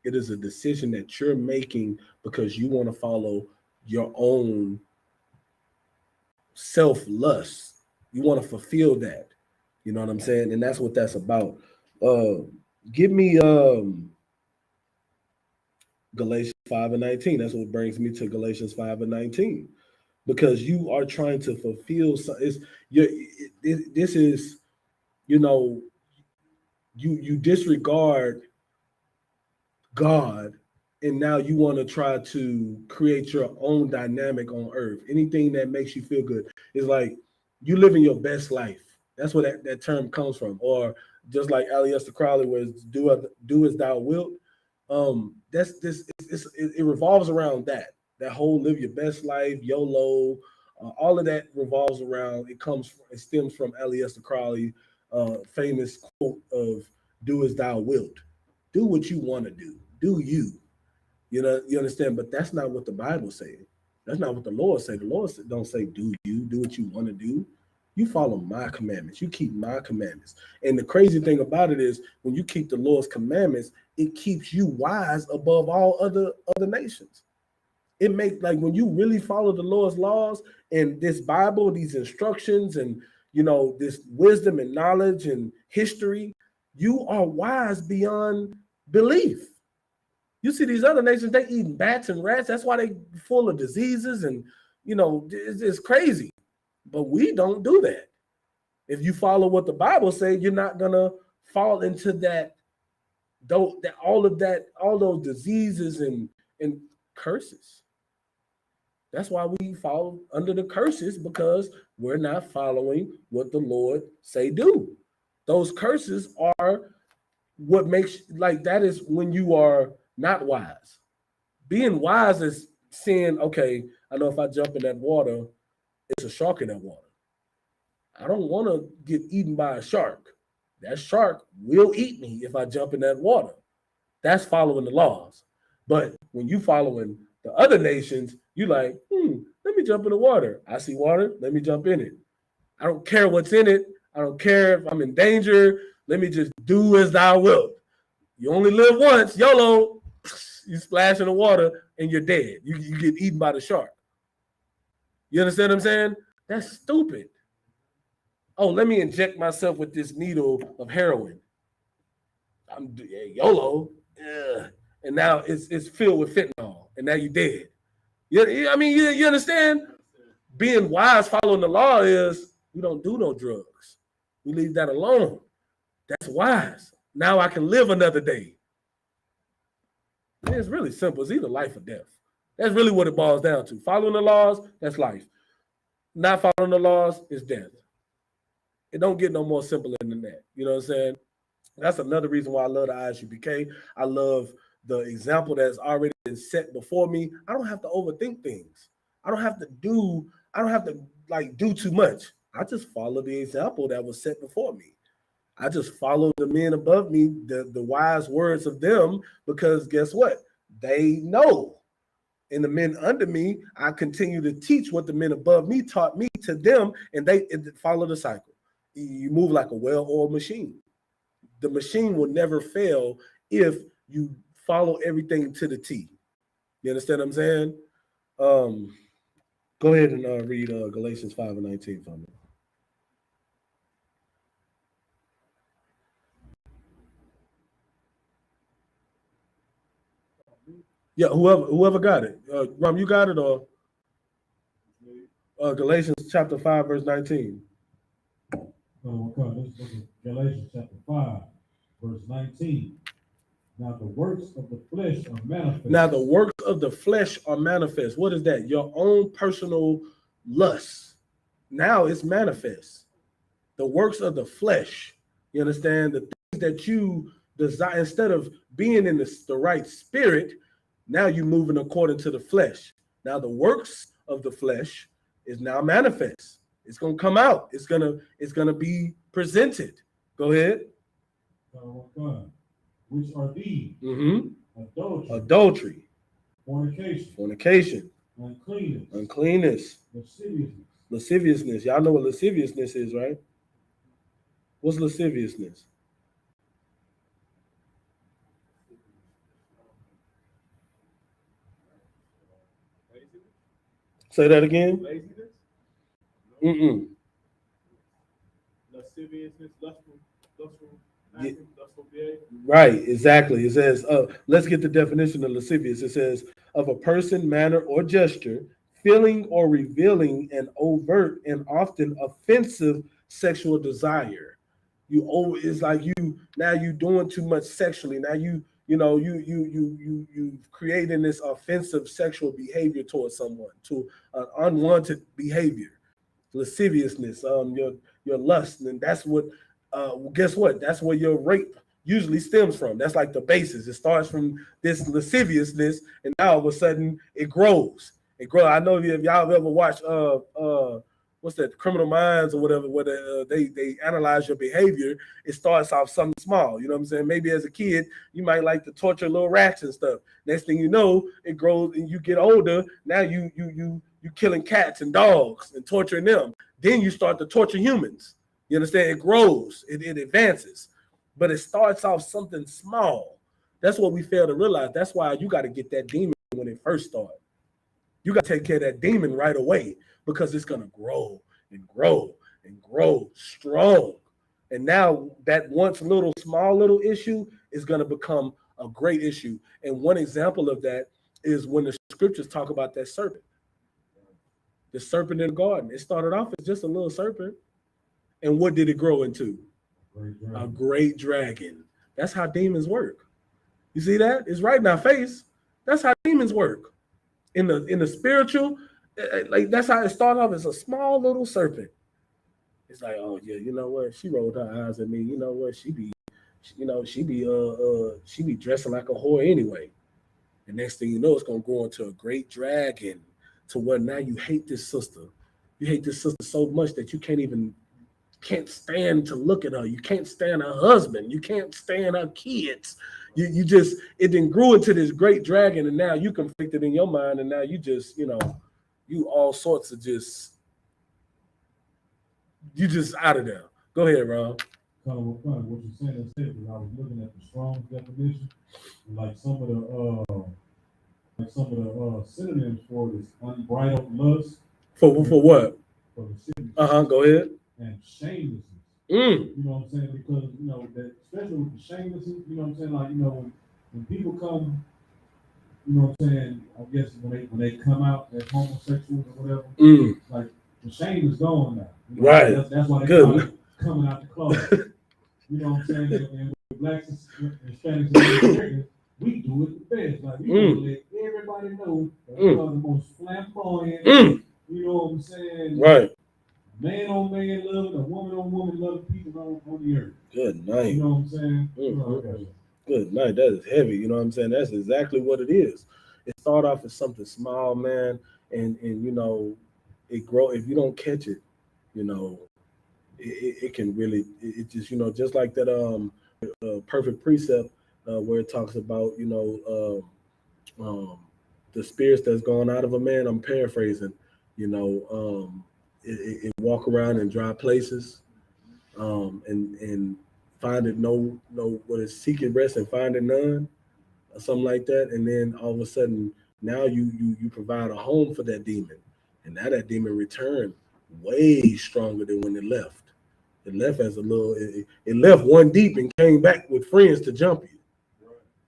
It is a decision that you're making because you want to follow your own self-lust. You want to fulfill that. You know what I'm saying? And that's what that's about. Give me Galatians 5:19. That's what brings me to Galatians 5:19. Because you are trying to fulfill this is, you know, you disregard God, and now you want to try to create your own dynamic on earth. Anything that makes you feel good is like you living your best life. That's where that term comes from. Or just like I.S.U.P.K, where it's do as thou wilt. It revolves around that whole live your best life, YOLO, all of that revolves around. It stems from I.S.U.P.K, famous quote of "Do as thou wilt." Do what you want to do. Do you? You know, you understand? But that's not what the Bible says. That's not what the Lord says. The Lord don't say do you, do what you want to do. You follow my commandments. You keep my commandments. And the crazy thing about it is when you keep the Lord's commandments, it keeps you wise above all other nations. It makes, like, when you really follow the Lord's laws and this Bible, these instructions, and, you know, this wisdom and knowledge and history, you are wise beyond belief. You see these other nations, they eating bats and rats. That's why they full of diseases and, you know, it's crazy. But we don't do that. If you follow what the Bible says, you're not gonna fall into all those diseases and curses. That's why we fall under the curses, because we're not following what the Lord say do. Those curses are what makes, like, that is when you are not wise. Being wise is saying, okay, I know if I jump in that water, it's a shark in that water. I don't want to get eaten by a shark. That shark will eat me if I jump in that water. That's following the laws. But when you following the other nations, you like, let me jump in the water. I see water, let me jump in it. I don't care what's in it. I don't care if I'm in danger. Let me just do as thou wilt. You only live once, YOLO. You splash in the water and you're dead. You get eaten by the shark. You understand what I'm saying? That's stupid. Oh, let me inject myself with this needle of heroin. I'm YOLO. Yeah. And now it's filled with fentanyl. And now you're dead. I mean, you understand? Being wise, following the law is we don't do no drugs. We leave that alone. That's wise. Now I can live another day. It's really simple. It's either life or death. That's really what it boils down to. Following the laws, that's life. Not following the laws is death. It don't get no more simple than that. You know what I'm saying? That's another reason why I love the I.S.U.P.K. I love the example that's already been set before me, I don't have to overthink things. I don't have to do too much. I just follow the example that was set before me. I just follow the men above me, the wise words of them, because guess what? They know. And the men under me, I continue to teach what the men above me taught me to them, and they follow the cycle. You move like a well-oiled machine. The machine will never fail if you follow everything to the T. You understand what I'm saying? Go ahead and read Galatians 5:19 for me. Yeah, whoever got it. Ram, you got it, or Galatians chapter 5, verse 19. Oh, okay. Let's look at Galatians chapter 5, verse 19. Now the works of the flesh are manifest. Now the works of the flesh are manifest. What is that? Your own personal lusts. Now it's manifest. The works of the flesh. You understand? The things that you desire, instead of being in the right spirit, now you're moving according to the flesh. Now the works of the flesh is now manifest. It's gonna come out. It's gonna be presented. Go ahead. Which are these? Adultery. Fornication. Uncleanness. Lasciviousness. Y'all know what lasciviousness is, right? What's lasciviousness? Say that again. Laziness. Lasciviousness, lustful acting, lustful behavior. Right, exactly. It says, let's get the definition of lascivious. It says, of a person, manner, or gesture, feeling or revealing an overt and often offensive sexual desire. It's like you doing too much sexually. Now you creating this offensive sexual behavior towards someone, to an unwanted behavior, lasciviousness, your lust, and that's what. Guess what? That's where your rape usually stems from. That's like the basis. It starts from this lasciviousness, and now all of a sudden it grows. It grows. I know if y'all have ever watched what's that, Criminal Minds or whatever, where they analyze your behavior. It starts off something small. You know what I'm saying? Maybe as a kid, you might like to torture little rats and stuff. Next thing you know, it grows, and you get older. Now you killing cats and dogs and torturing them. Then you start to torture humans. You understand? It grows, it advances, but it starts off something small. That's what we fail to realize. That's why you got to get that demon when it first starts. You got to take care of that demon right away, because it's going to grow and grow and grow strong. And now that once small little issue is going to become a great issue. And one example of that is when the scriptures talk about that serpent. The serpent in the garden. It started off as just a little serpent. And what did it grow into? A great dragon. That's how demons work. You see that? It's right in our face. That's how demons work. In the spiritual, like that's how it started off as a small little serpent. It's like, oh yeah, you know what? She rolled her eyes at me. You know what? She be dressing like a whore anyway. The next thing you know, it's gonna grow into a great dragon, to where now you hate this sister. You hate this sister so much that you can't stand to look at her. You can't stand her husband. You can't stand her kids. It then grew into this great dragon, and now you conflicted in your mind, and now you just, you all sorts of you just out of there. Go ahead, Ron. What you're saying is I was looking at the Strong's definition, like some of the synonyms for this: unbridled lust. For what? For lasciviousness. Go ahead. And shamelessness. You know what I'm saying? Because that, especially with the shamelessness, you know what I'm saying? Like, when people come, you know what I'm saying, I guess when they come out as homosexuals or whatever, like the shame is gone now. Right. That's why they call it coming out the closet. You know what I'm saying? And with blacks and Hispanics and Americans, we do it the best. Like we let everybody know that we are the most flamboyant. You know what I'm saying? Right. Man on man love, a woman on woman love, people on the earth. Good night. You know what I'm saying? Good night. That is heavy. You know what I'm saying? That's exactly what it is. It start off as something small, man, and you know, it grow. If you don't catch it, you know, it can really it just you know just like that perfect precept where it talks about the spirits that's gone out of a man. I'm paraphrasing. You know, it walk around in dry places, and find it no what is seeking rest and finding none or something like that, and then all of a sudden now you provide a home for that demon, and now that demon returned way stronger than when it left. It left as a little it left one deep and came back with friends to jump you.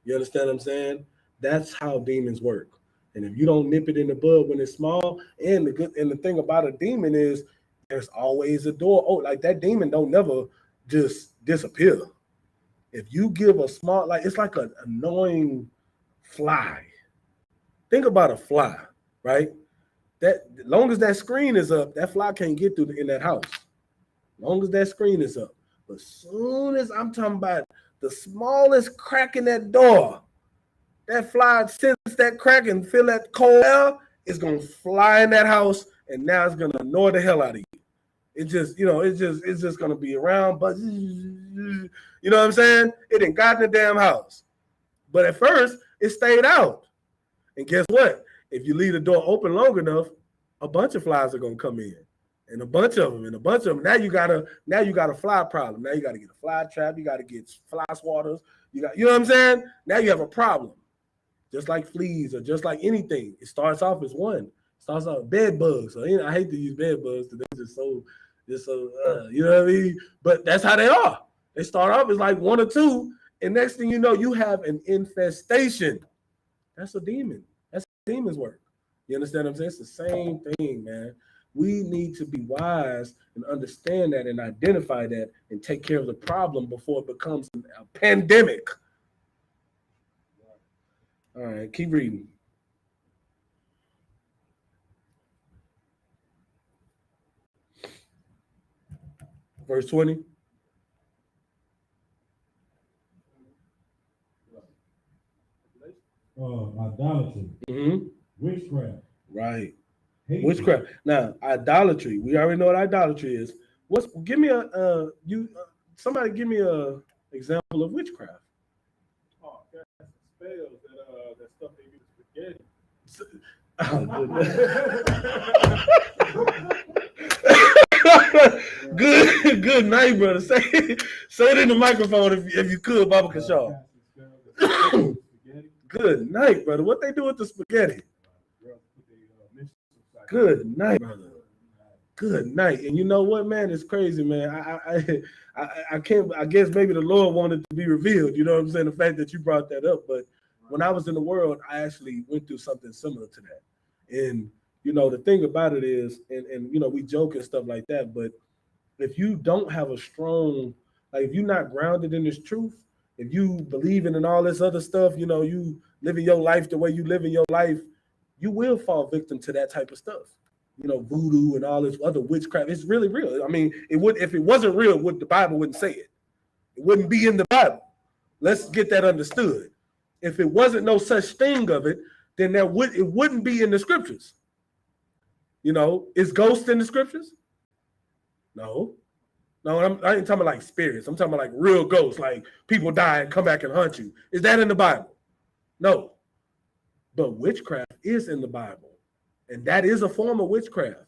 You understand what I'm saying? That's how demons work. And if you don't nip it in the bud when it's small, and the thing about a demon is there's always a door. Oh, like that demon don't never just disappear. If you give a small, like it's like an annoying fly. Think about a fly, right? That long as that screen is up, that fly can't get through in that house. Long as that screen is up. But soon as I'm talking about the smallest crack in that door, that fly sense that crack and feel that cold air, it's gonna fly in that house, and now it's gonna annoy the hell out of you. It just, it's just gonna be around, but you know what I'm saying? It ain't got in the damn house. But at first, it stayed out. And guess what? If you leave the door open long enough, a bunch of flies are gonna come in. And a bunch of them. Now you got a fly problem. Now you got to get a fly trap. You got to get fly swatters. You know what I'm saying? Now you have a problem. Just like fleas or just like anything, it starts off as one. It starts off bed bugs. So I hate to use bed bugs because they're just so you know what I mean? But that's how they are. They start off as like one or two, and next thing you know, you have an infestation. That's a demon. That's how demons work. You understand what I'm saying? It's the same thing, man. We need to be wise and understand that and identify that and take care of the problem before it becomes a pandemic. All right, keep reading. Verse 20. Idolatry, witchcraft. Right. Hatred. Witchcraft. Now, idolatry. We already know what idolatry is. Give me somebody give me a example of witchcraft. Oh, that's spells that stuff they use spaghetti. Oh, good night, brother. Say it in the microphone if you could, Baba Kashaw. Good night, brother. What they do with the spaghetti? Good night, brother. Good night. And you know what, man? It's crazy, man. I can't. I guess maybe the Lord wanted to be revealed. You know what I'm saying? The fact that you brought that up, but when I was in the world, I actually went through something similar to that. And you know, the thing about it is, and you know, we joke and stuff like that, but if you don't have a strong, like if you're not grounded in this truth, if you believing in all this other stuff, you know, you living your life the way you live in your life, you will fall victim to that type of stuff. You know, voodoo and all this other witchcraft. It's really real. I mean, it would if it wasn't real, the Bible wouldn't say it. It wouldn't be in the Bible. Let's get that understood. If it wasn't no such thing of it, then it wouldn't be in the scriptures. You know, is ghost in the scriptures? No, I ain't talking about like spirits. I'm talking about like real ghosts, like people die and come back and hunt you. Is that in the Bible? No. But witchcraft is in the Bible. And that is a form of witchcraft.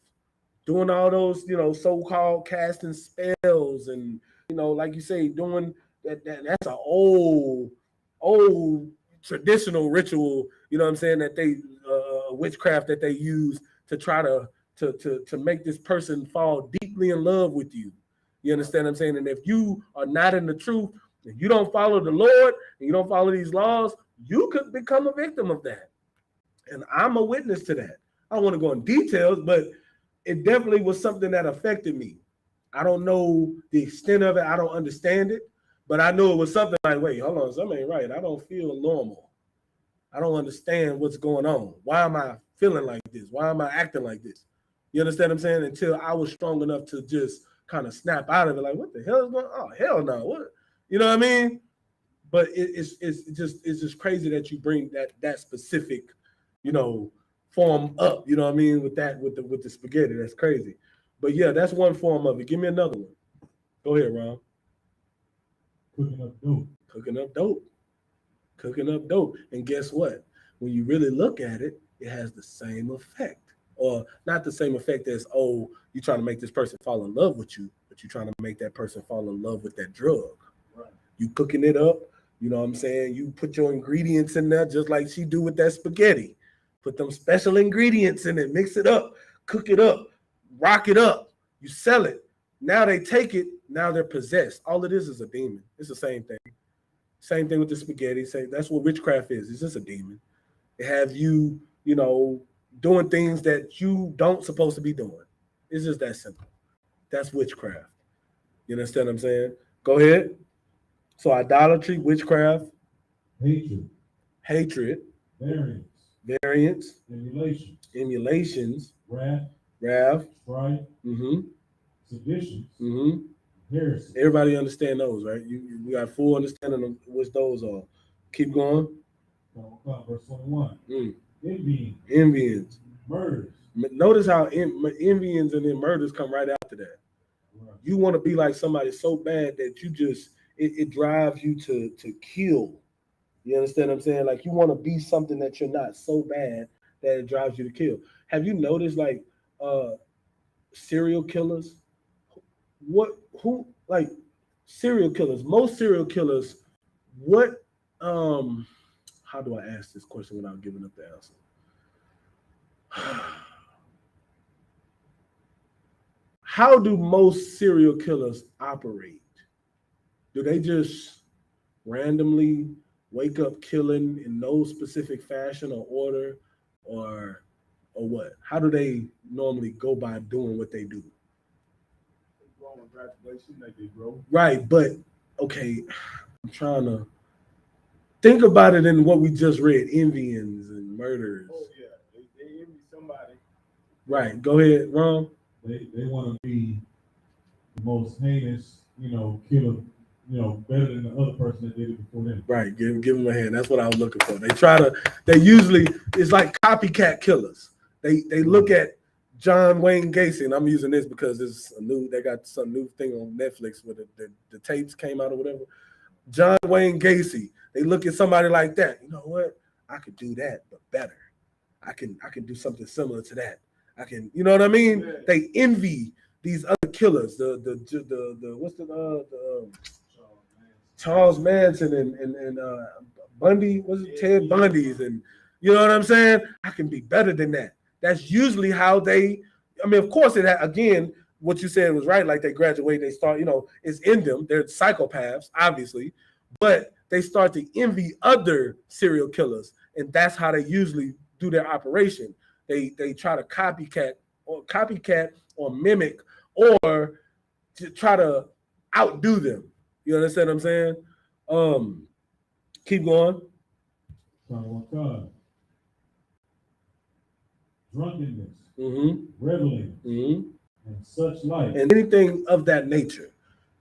Doing all those, you know, so-called casting spells and, you know, like you say, doing that's an old traditional ritual, you know what I'm saying, that they witchcraft that they use to try to make this person fall deeply in love with you. You understand what I'm saying? And if you are not in the truth, if you don't follow the Lord and you don't follow these laws, you could become a victim of that. And I'm a witness to that. I don't want to go in details, but it definitely was something that affected me. I don't know the extent of it. I don't understand it, but I know it was something like, wait, hold on, something ain't right. I don't feel normal. I don't understand what's going on. Why am I feeling like this? Why am I acting like this? You understand what I'm saying? Until I was strong enough to just kind of snap out of it, like, what the hell is going on? Oh, hell no. What? You know what I mean? but it's just crazy that you bring that specific, form up. You know what I mean? With the spaghetti, that's crazy. But yeah, that's one form of it. Give me another one. Go ahead, Ron. Cooking up dope. Cooking up dope. Cooking up dope. And guess what? When you really look at it, it has the same effect. Or not the same effect as, oh, you're trying to make this person fall in love with you, but you're trying to make that person fall in love with that drug. Right. You cooking it up, you know what I'm saying? You put your ingredients in there just like she do with that spaghetti. Put them special ingredients in it, mix it up, cook it up, rock it up. You sell it. Now they take it, now they're possessed. All it is a demon. It's the same thing. Same thing with the spaghetti. That's what witchcraft is. It's just a demon. It have you, doing things that you don't supposed to be doing. It's just that simple. That's witchcraft. You understand what I'm saying? Go ahead. So idolatry, witchcraft, hatred, variance, emulations, wrath, strife, seditions, heresy. Everybody understand those, right? We got full understanding of what those are. Keep going. Verse 21. Envyings. Murders. Notice how envyings and then murders come right after that. Right. You want to be like somebody so bad that you just it drives you to kill. You understand what I'm saying? Like you want to be something that you're not so bad that it drives you to kill. Have you noticed like serial killers? Serial killers? Most serial killers, what how do I ask this question without giving up the answer? How do most serial killers operate? Do they just randomly wake up killing in no specific fashion or order, or what? How do they normally go by doing what they do? Right, but okay, I'm trying to think about it in what we just read: envyings and murders. Oh yeah, they envy somebody. Right, go ahead, Ron. They want to be the most heinous, killer, better than the other person that did it before them. Right, give them a hand. That's what I was looking for. They usually, it's like copycat killers. They look at John Wayne Gacy, and I'm using this because they got some new thing on Netflix where the tapes came out or whatever. John Wayne Gacy, they look at somebody like that. You know what? I could do that, but better. I can do something similar to that. I can, you know what I mean? Yeah. They envy these other killers. The what's the Charles Manson and Bundy, was it Ted Bundy's, and you know what I'm saying? I can be better than that. That's usually how they. I mean, of course, again, what you said was right. Like they graduate, they start. It's in them. They're psychopaths, obviously, but they start to envy other serial killers, and that's how they usually do their operation. They try to copycat or mimic or to try to outdo them. You understand what I'm saying? Keep going. Drunkenness, reveling, and such like, and anything of that nature,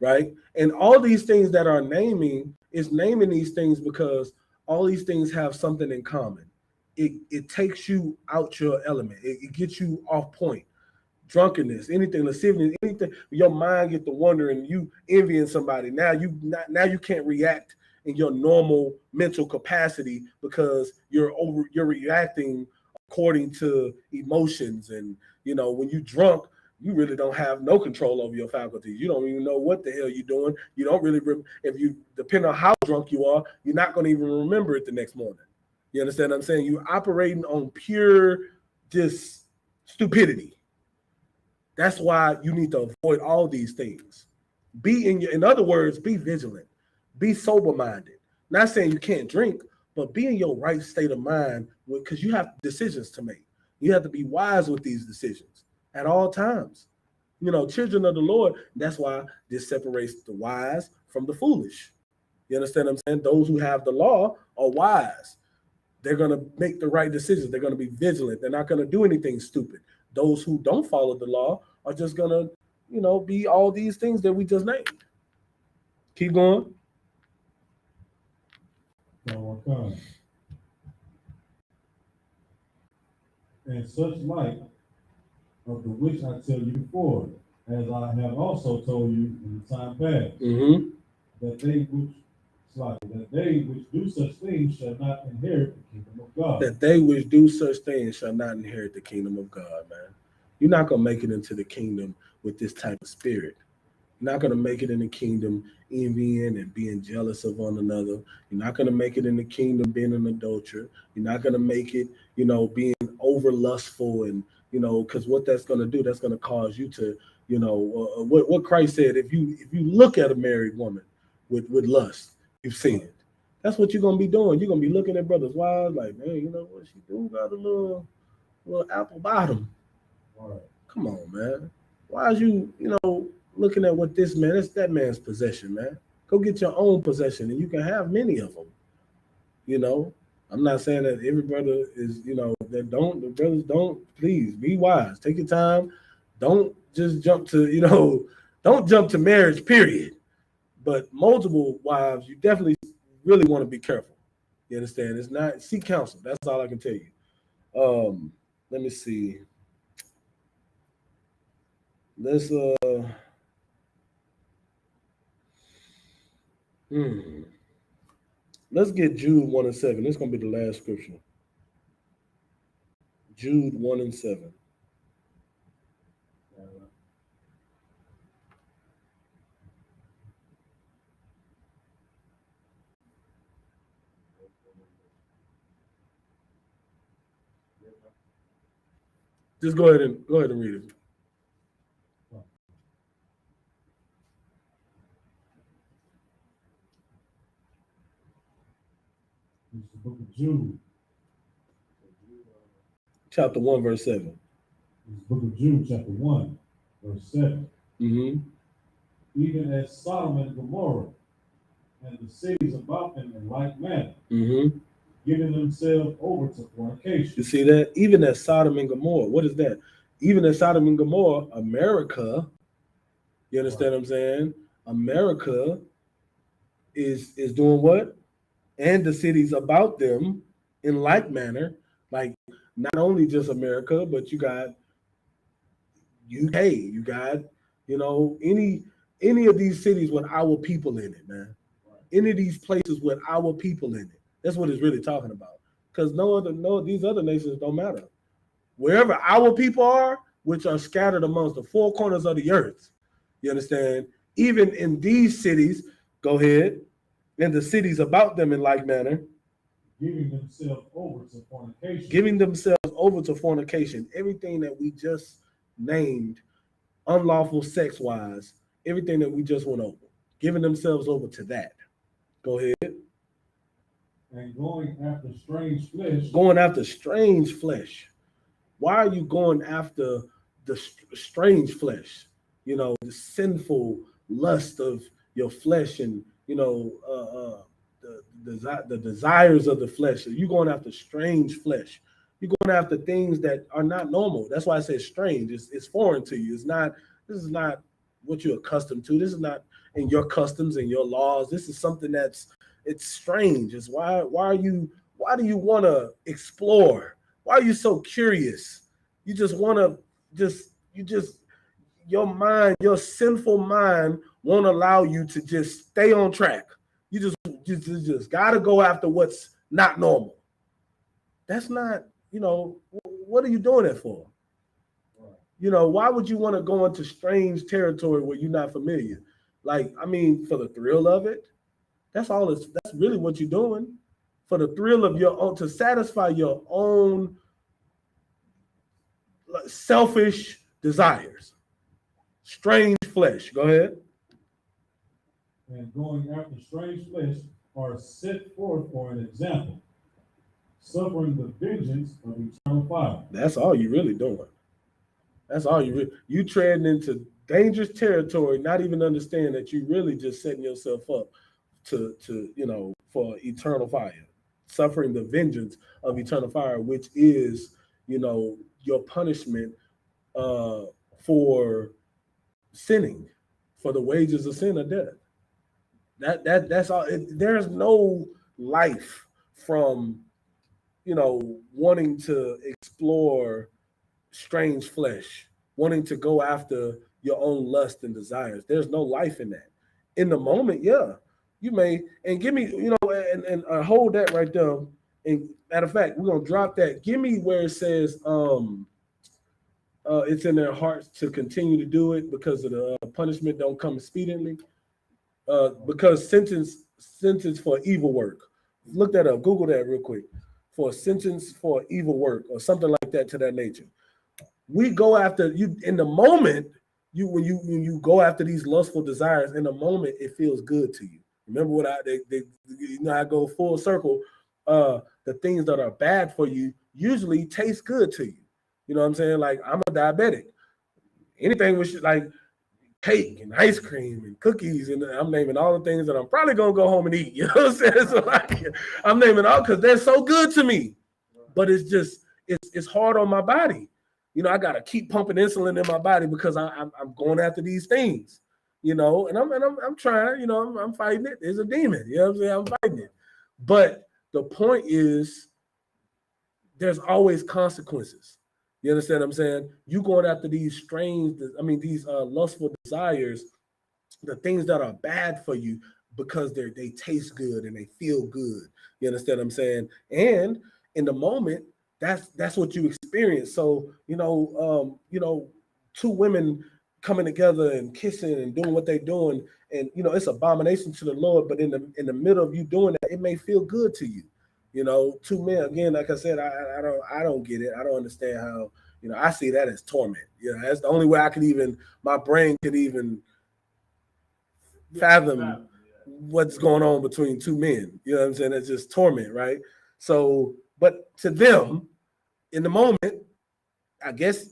right? And all these things that are naming these things because all these things have something in common. It takes you out your element. It gets you off point. Drunkenness, anything, lasciviousness, anything. Your mind get to wondering, you envying somebody. Now you can't react in your normal mental capacity because you're reacting according to emotions. And when you drunk, you really don't have no control over your faculties. You don't even know what the hell you're doing. You don't really, depending on how drunk you are, you're not going to even remember it the next morning. You understand what I'm saying? You're operating on pure just stupidity. That's why you need to avoid all these things. In other words, be vigilant. Be sober-minded. Not saying you can't drink, but be in your right state of mind because you have decisions to make. You have to be wise with these decisions at all times. Children of the Lord, that's why this separates the wise from the foolish. You understand what I'm saying? Those who have the law are wise. They're going to make the right decisions. They're going to be vigilant. They're not going to do anything stupid. Those who don't follow the law are just going to, be all these things that we just named. Keep going. or kind. And such like of the which I tell you before, as I have also told you in the time past, that they which do such things shall not inherit the kingdom of God. That they which do such things shall not inherit the kingdom of God, man. You're not gonna make it into the kingdom with this type of spirit. You're not gonna make it in the kingdom envying and being jealous of one another. You're not gonna make it in the kingdom being an adulterer. You're not gonna make it, being over lustful and because what that's gonna do, that's gonna cause you to, what Christ said. If you look at a married woman with lust, you've sinned. That's what you're gonna be doing. You're gonna be looking at brothers' wives like, man, you know what she do? Got a little apple bottom. Right. Come on, man. Why is you looking at what this man? It's that man's possession, man. Go get your own possession, and you can have many of them. I'm not saying that every brother is, that don't. The brothers don't. Please be wise. Take your time. Don't just jump to, don't jump to marriage. Period. But multiple wives, you definitely really want to be careful. You understand? It's not, seek counsel. That's all I can tell you. Let me see. Let's let's get Jude 1 and 7. This is gonna be the last scripture. Jude 1 and 7. Just go ahead and read it. It's the book of Jude. Chapter 1, verse 7. It's the book of Jude, chapter 1, verse 7. Even as Sodom and Gomorrah and the cities about them in like manner, giving themselves over to fornication. You see that? Even as Sodom and Gomorrah. What is that? Even as Sodom and Gomorrah, America, you understand what I'm saying? America is doing what? And the cities about them in like manner, like not only just America, but you got UK, you got, any of these cities with our people in it, man. Any of these places with our people in it. That's what it's really talking about. Because these other nations don't matter. Wherever our people are, which are scattered amongst the four corners of the earth, you understand? Even in these cities, go ahead, and the cities about them in like manner, giving themselves over to fornication. Giving themselves over to fornication. Everything that we just named, unlawful sex-wise, everything that we just went over, giving themselves over to that. Go ahead. And going after strange flesh. Going after strange flesh. Why are you going after the strange flesh? The sinful lust of your flesh and, the desires of the flesh. So you're going after strange flesh. You're going after things that are not normal. That's why I say strange. It's foreign to you. This is not what you're accustomed to. This is not in your customs and your laws. This is something it's strange. It's why do you want to explore? Why are you so curious? You just want to your mind, your sinful mind won't allow you to just stay on track. You just gotta go after what's not normal. That's not, what are you doing that for? Why would you want to go into strange territory where you're not familiar? Like, I mean, for the thrill of it. That's really what you're doing. For the thrill of your own, to satisfy your own selfish desires. Strange flesh. Go ahead. And going after strange flesh are set forth for an example, suffering the vengeance of eternal fire. That's all you're really doing. That's all you treading into dangerous territory, not even understand that you really just setting yourself up to for eternal fire, suffering the vengeance of eternal fire, which is, your punishment for sinning, for the wages of sin or death. That's all. There's no life from, wanting to explore strange flesh, wanting to go after your own lust and desires. There's no life in that. In the moment, yeah, you may. And give me, and hold that right there. And matter of fact, we're gonna drop that. Give me where it says it's in their hearts to continue to do it because of the punishment don't come speedily. Because sentence for evil work. Look that up. Google that real quick. For a sentence for evil work or something like that to that nature. We go after you in the moment. When you go after these lustful desires in the moment, it feels good to you. Remember what I go full circle. The things that are bad for you usually taste good to you. You know what I'm saying? Like, I'm a diabetic. Anything with like cake and ice cream and cookies, and I'm naming all the things that I'm probably gonna go home and eat. You know what I'm saying? So like, I'm naming all because they're so good to me. But it's just it's hard on my body. I gotta keep pumping insulin in my body because I'm going after these things. And I'm trying. I'm fighting it. It's a demon. You know what I'm saying? I'm fighting it. But the point is, there's always consequences. You understand what I'm saying? You going after these these lustful desires, the things that are bad for you because they taste good and they feel good. You understand what I'm saying? And in the moment, that's what you experience. So, two women coming together and kissing and doing what they're doing, and it's abomination to the Lord, but in the middle of you doing that, it may feel good to you. Two men, again, like I said, I don't get it. I don't understand how, I see that as torment. That's the only way my brain could even fathom what's going on between two men. You know what I'm saying? It's just torment, right? So, but to them, in the moment, I guess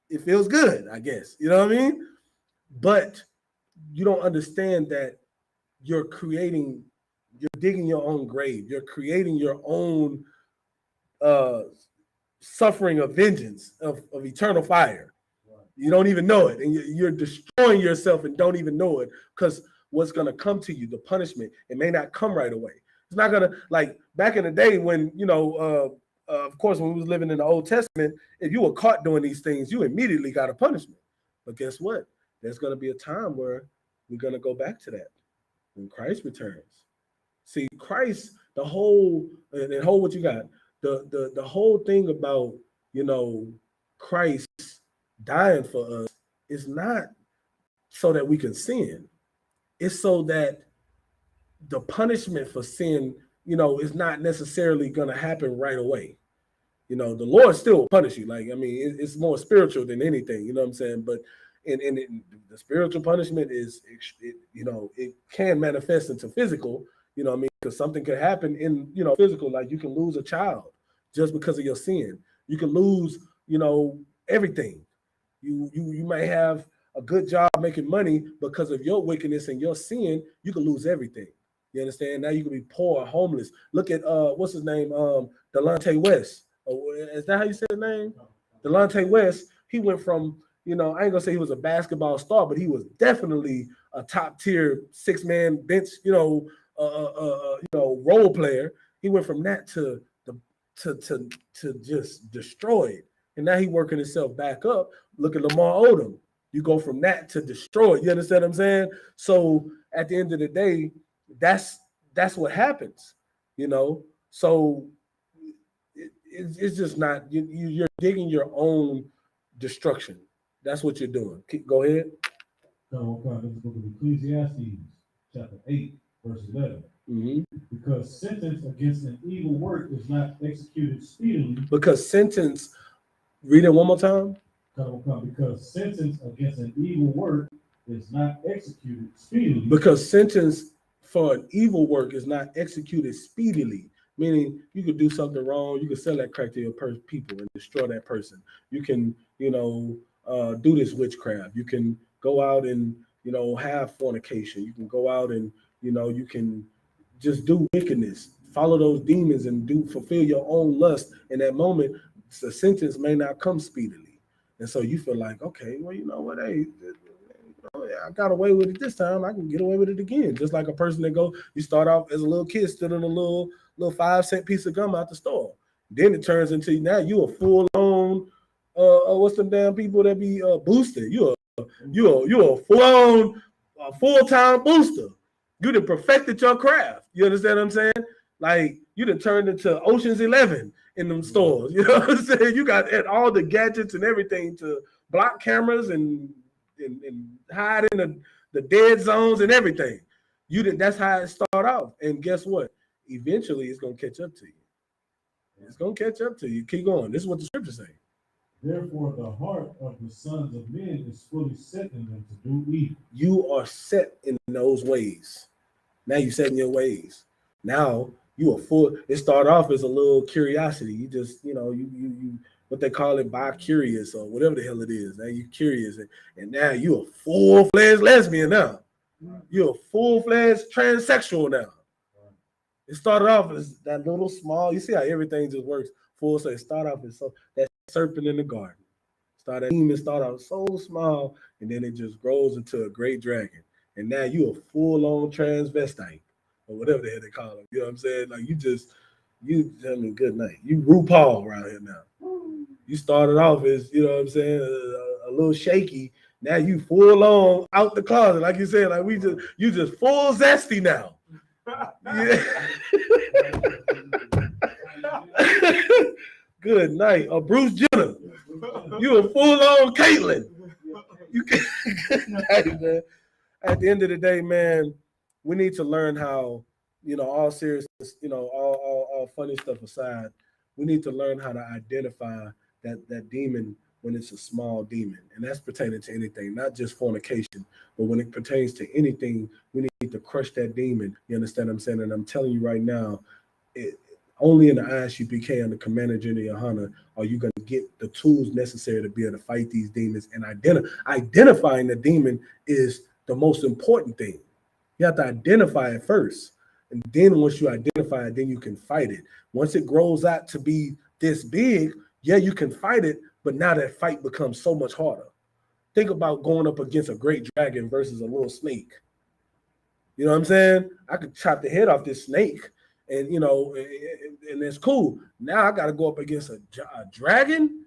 it feels good, I guess. You know what I mean? But you don't understand that you're digging your own grave. You're creating your own suffering of vengeance, of eternal fire. Right. You don't even know it. And you're destroying yourself and don't even know it, because what's going to come to you, the punishment, it may not come right away. It's not going to, like back in the day when, of course, when we was living in the Old Testament, if you were caught doing these things, you immediately got a punishment. But guess what? There's going to be a time where we're going to go back to that when Christ returns. See, Christ, the whole what you got, the whole thing about, Christ dying for us is not so that we can sin. It's so that the punishment for sin, is not necessarily going to happen right away. The Lord still will punish you. Like, it's more spiritual than anything, you know what I'm saying? But the spiritual punishment is, it can manifest into physical, because something could happen in, physical, like you can lose a child just because of your sin. You can lose, everything. You might have a good job making money because of your wickedness and your sin. You can lose everything. You understand? Now you can be poor, homeless. Look at what's his name? Delonte West. Is that how you say his name? Delonte West. He went from, I ain't gonna say he was a basketball star, but he was definitely a top tier 6-man bench, role player. He went from that to just destroyed, and now he working himself back up. Look at Lamar Odom. You go from that to destroyed. You understand what I'm saying? So at the end of the day, that's what happens, So it's just not, you're digging your own destruction. That's what you're doing. Go ahead. So, this is the book of Ecclesiastes, chapter 8, verse 11. Mm-hmm. Because sentence against an evil work is not executed speedily. Read it one more time. Because sentence against an evil work is not executed speedily. Because sentence for an evil work is not executed speedily. Meaning you could do something wrong, you could sell that crack to your people and destroy that person. You can, do this witchcraft. You can go out and, have fornication. You can go out and, you can just do wickedness, follow those demons and fulfill your own lust. In that moment, the sentence may not come speedily. And so you feel like, okay, well, you know what, hey, Oh, yeah, I got away with it this time. I can get away with it again. Just like a person that you start off as a little kid stealing a little 5-cent piece of gum out the store. Then it turns into now you a full on what's them damn people that be boosted? You a full on full-time booster. You done perfected your craft. You understand what I'm saying? Like you done turned into Ocean's 11 in them stores. You know what I'm saying? You got all the gadgets and everything to block cameras and hide in the dead zones and everything. That's how it start off. And guess what? Eventually it's gonna catch up to you. It's gonna catch up to you. Keep going. This is what the scriptures say. Therefore, the heart of the sons of men is fully set in them to do evil. You are set in those ways. Now you set in your ways. Now you are full. It started off as a little curiosity. You just, you what they call it, bi-curious or whatever the hell it is. Now you're curious, and now you're a full-fledged lesbian now. You're a full-fledged transsexual now. It started off as that little small. You see how everything just works full. So it started off as that serpent in the garden. Demon start out so small, and then it just grows into a great dragon. And now you're a full-on transvestite or whatever the hell they call it. You know what I'm saying? Like good night. You RuPaul around here now. You started off as, you know what I'm saying, a little shaky. Now you full on out the closet, like you said. Like you just full zesty now. Yeah. Good night. Or Bruce Jenner. You a full on Caitlyn. You can good night, man. At the end of the day, man, we need to learn how, all seriousness, all funny stuff aside, we need to learn how to identify that demon when it's a small demon. And that's pertaining to anything, not just fornication, but when it pertains to anything, we need to crush that demon. You understand what I'm saying? And I'm telling you right now, only in the I.S.U.P.K and the Commander General YAHANNA are you going to get the tools necessary to be able to fight these demons. And identifying the demon is the most important thing. You have to identify it first. And then once you identify it, then you can fight it. Once it grows out to be this big, yeah, you can fight it, but now that fight becomes so much harder. Think about going up against a great dragon versus a little snake. You know what I'm saying? I could chop the head off this snake, and and it's cool. Now I got to go up against a dragon.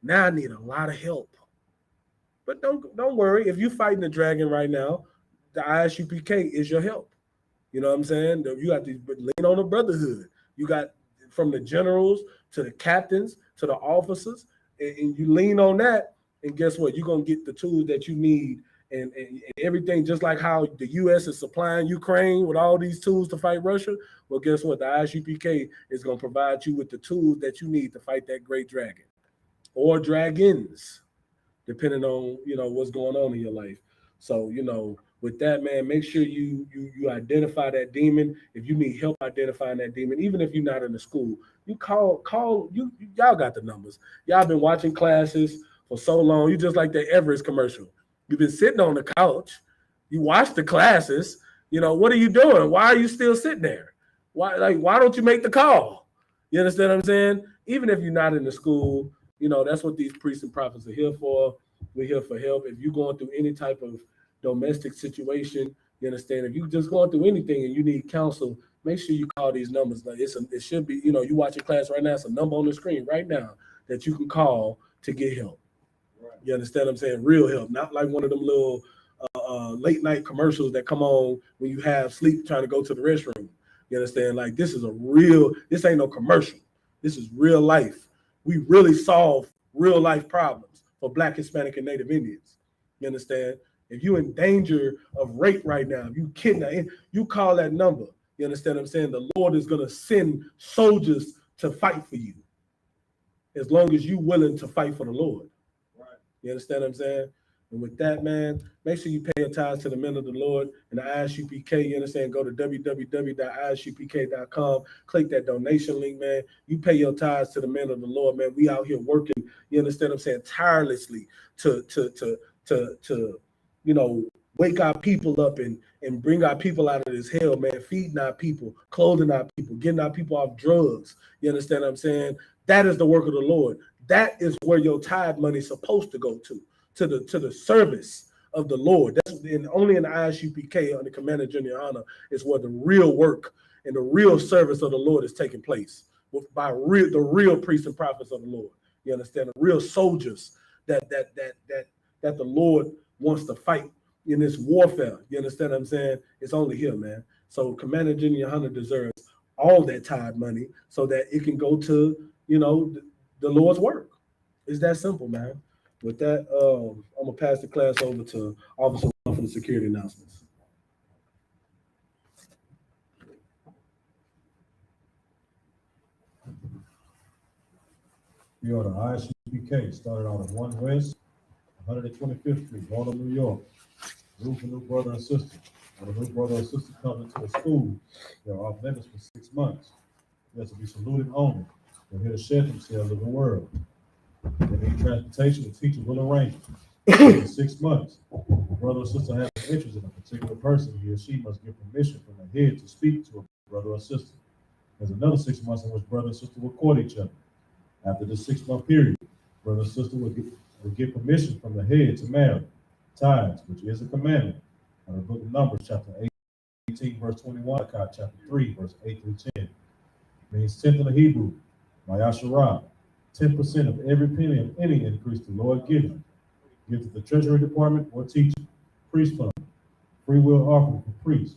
Now I need a lot of help. But don't worry. If you're fighting a dragon right now, the I.S.U.P.K is your help. You know what I'm saying? You got to lean on the brotherhood. You got from the generals to the captains to the officers, and you lean on that. And guess what? You're going to get the tools that you need and everything, just like how the U.S. is supplying Ukraine with all these tools to fight Russia. Well, guess what? The I.S.U.P.K is going to provide you with the tools that you need to fight that great dragon or dragons, depending on, what's going on in your life. So, with that, man, make sure you identify that demon. If you need help identifying that demon, even if you're not in the school, you call y'all got the numbers. Y'all been watching classes for so long. You just like the Everest commercial. You've been sitting on the couch. You watch the classes. What are you doing? Why are you still sitting there? Why don't you make the call? You understand what I'm saying? Even if you're not in the school, that's what these priests and prophets are here for. We're here for help. If you're going through any type of domestic situation, you understand? If you're just going through anything and you need counsel, make sure you call these numbers. Like it should be, you watch your class right now. It's a number on the screen right now that you can call to get help. Right. You understand what I'm saying? Real help, not like one of them little late night commercials that come on when you have sleep trying to go to the restroom. You understand? Like this ain't no commercial. This is real life. We really solve real life problems for Black, Hispanic, and Native Indians. You understand? If you're in danger of rape right now, if you kidnap, you call that number. You understand what I'm saying? The Lord is going to send soldiers to fight for you as long as you're willing to fight for the Lord. Right. You understand what I'm saying? And with that, man, make sure you pay your tithes to the men of the Lord and the I.S.U.P.K. You understand? Go to www.isupk.com. Click that donation link, man. You pay your tithes to the men of the Lord, man. We out here working, you understand what I'm saying, tirelessly to wake our people up and bring our people out of this hell, man, feeding our people, clothing our people, getting our people off drugs. You understand what I'm saying? That is the work of the Lord. That is where your tithe money is supposed to go to the service of the Lord. That's only in the I.S.U.P.K. on the Commander Junior Honor is where the real work and the real service of the Lord is taking place by the real priests and prophets of the Lord. You understand? The real soldiers that the Lord wants to fight in this warfare. You understand what I'm saying? It's only here, man. So Commander Junior Honor deserves all that tithe money so that it can go to, the Lord's work. It's that simple, man. With that, I'm gonna pass the class over to Officer One for the security announcements. We are the I.S.U.P.K. started out at 1 West, 125th Street, Harlem, New York. Room for new brother and sister. When a new brother or sister comes into the school, they're off limits for 6 months. They have to be saluted only. They're here to shed themselves of the world. They need transportation, the teacher will arrange it. For 6 months, if a brother or sister has an interest in a particular person, he or she must get permission from the head to speak to a brother or sister. There's another 6 months in which brother and sister will court each other. After this 6-month period, brother and sister will get permission from the head to marry. Tithes, which is a commandment, out of the book of Numbers, chapter 18, verse 21, chapter 3, verse 8 through 10. It means 10th in the Hebrew, Mayasharah, 10% of every penny of any increase the Lord gives you. Give to the Treasury Department or teacher, priest fund, free will offering for priests,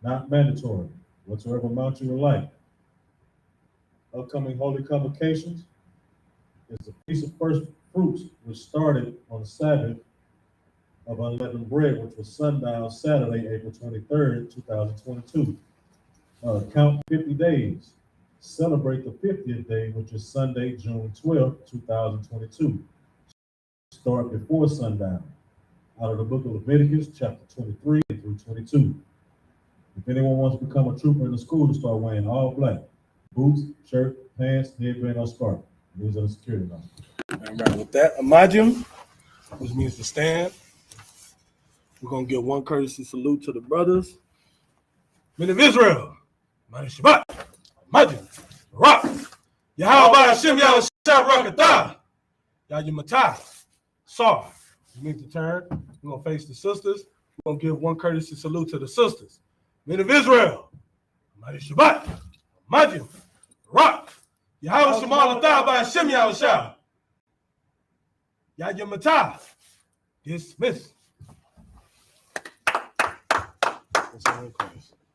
not mandatory, whatsoever amount you would like. Upcoming holy convocations is the Feast of First Fruits, which started on the Sabbath of unleavened bread, which was sundown Saturday, April 23rd, 2022. Count 50 days. Celebrate the 50th day, which is Sunday, June 12th, 2022. Start before sundown. Out of the book of Leviticus, chapter 23 through 22. If anyone wants to become a trooper in the school, to start wearing all black. Boots, shirt, pants, headband, or scarf. These are the security numbers. All right, with that, Imajim, which means to stand. We're going to give one courtesy salute to the brothers. Men of Israel, Mighty Shabbat, Imajim, Rock, Yahweh Hashem, Yahweh Rakatah, Yahamatah, Sar. Which means to turn. We're going to face the sisters. We're going to give one courtesy salute to the sisters. Men of Israel, Mighty Shabbat, Imajim, Rock, Yahweh Shemalatah by Hashem Yahweh Yahamatah. Dismiss. That's all in class.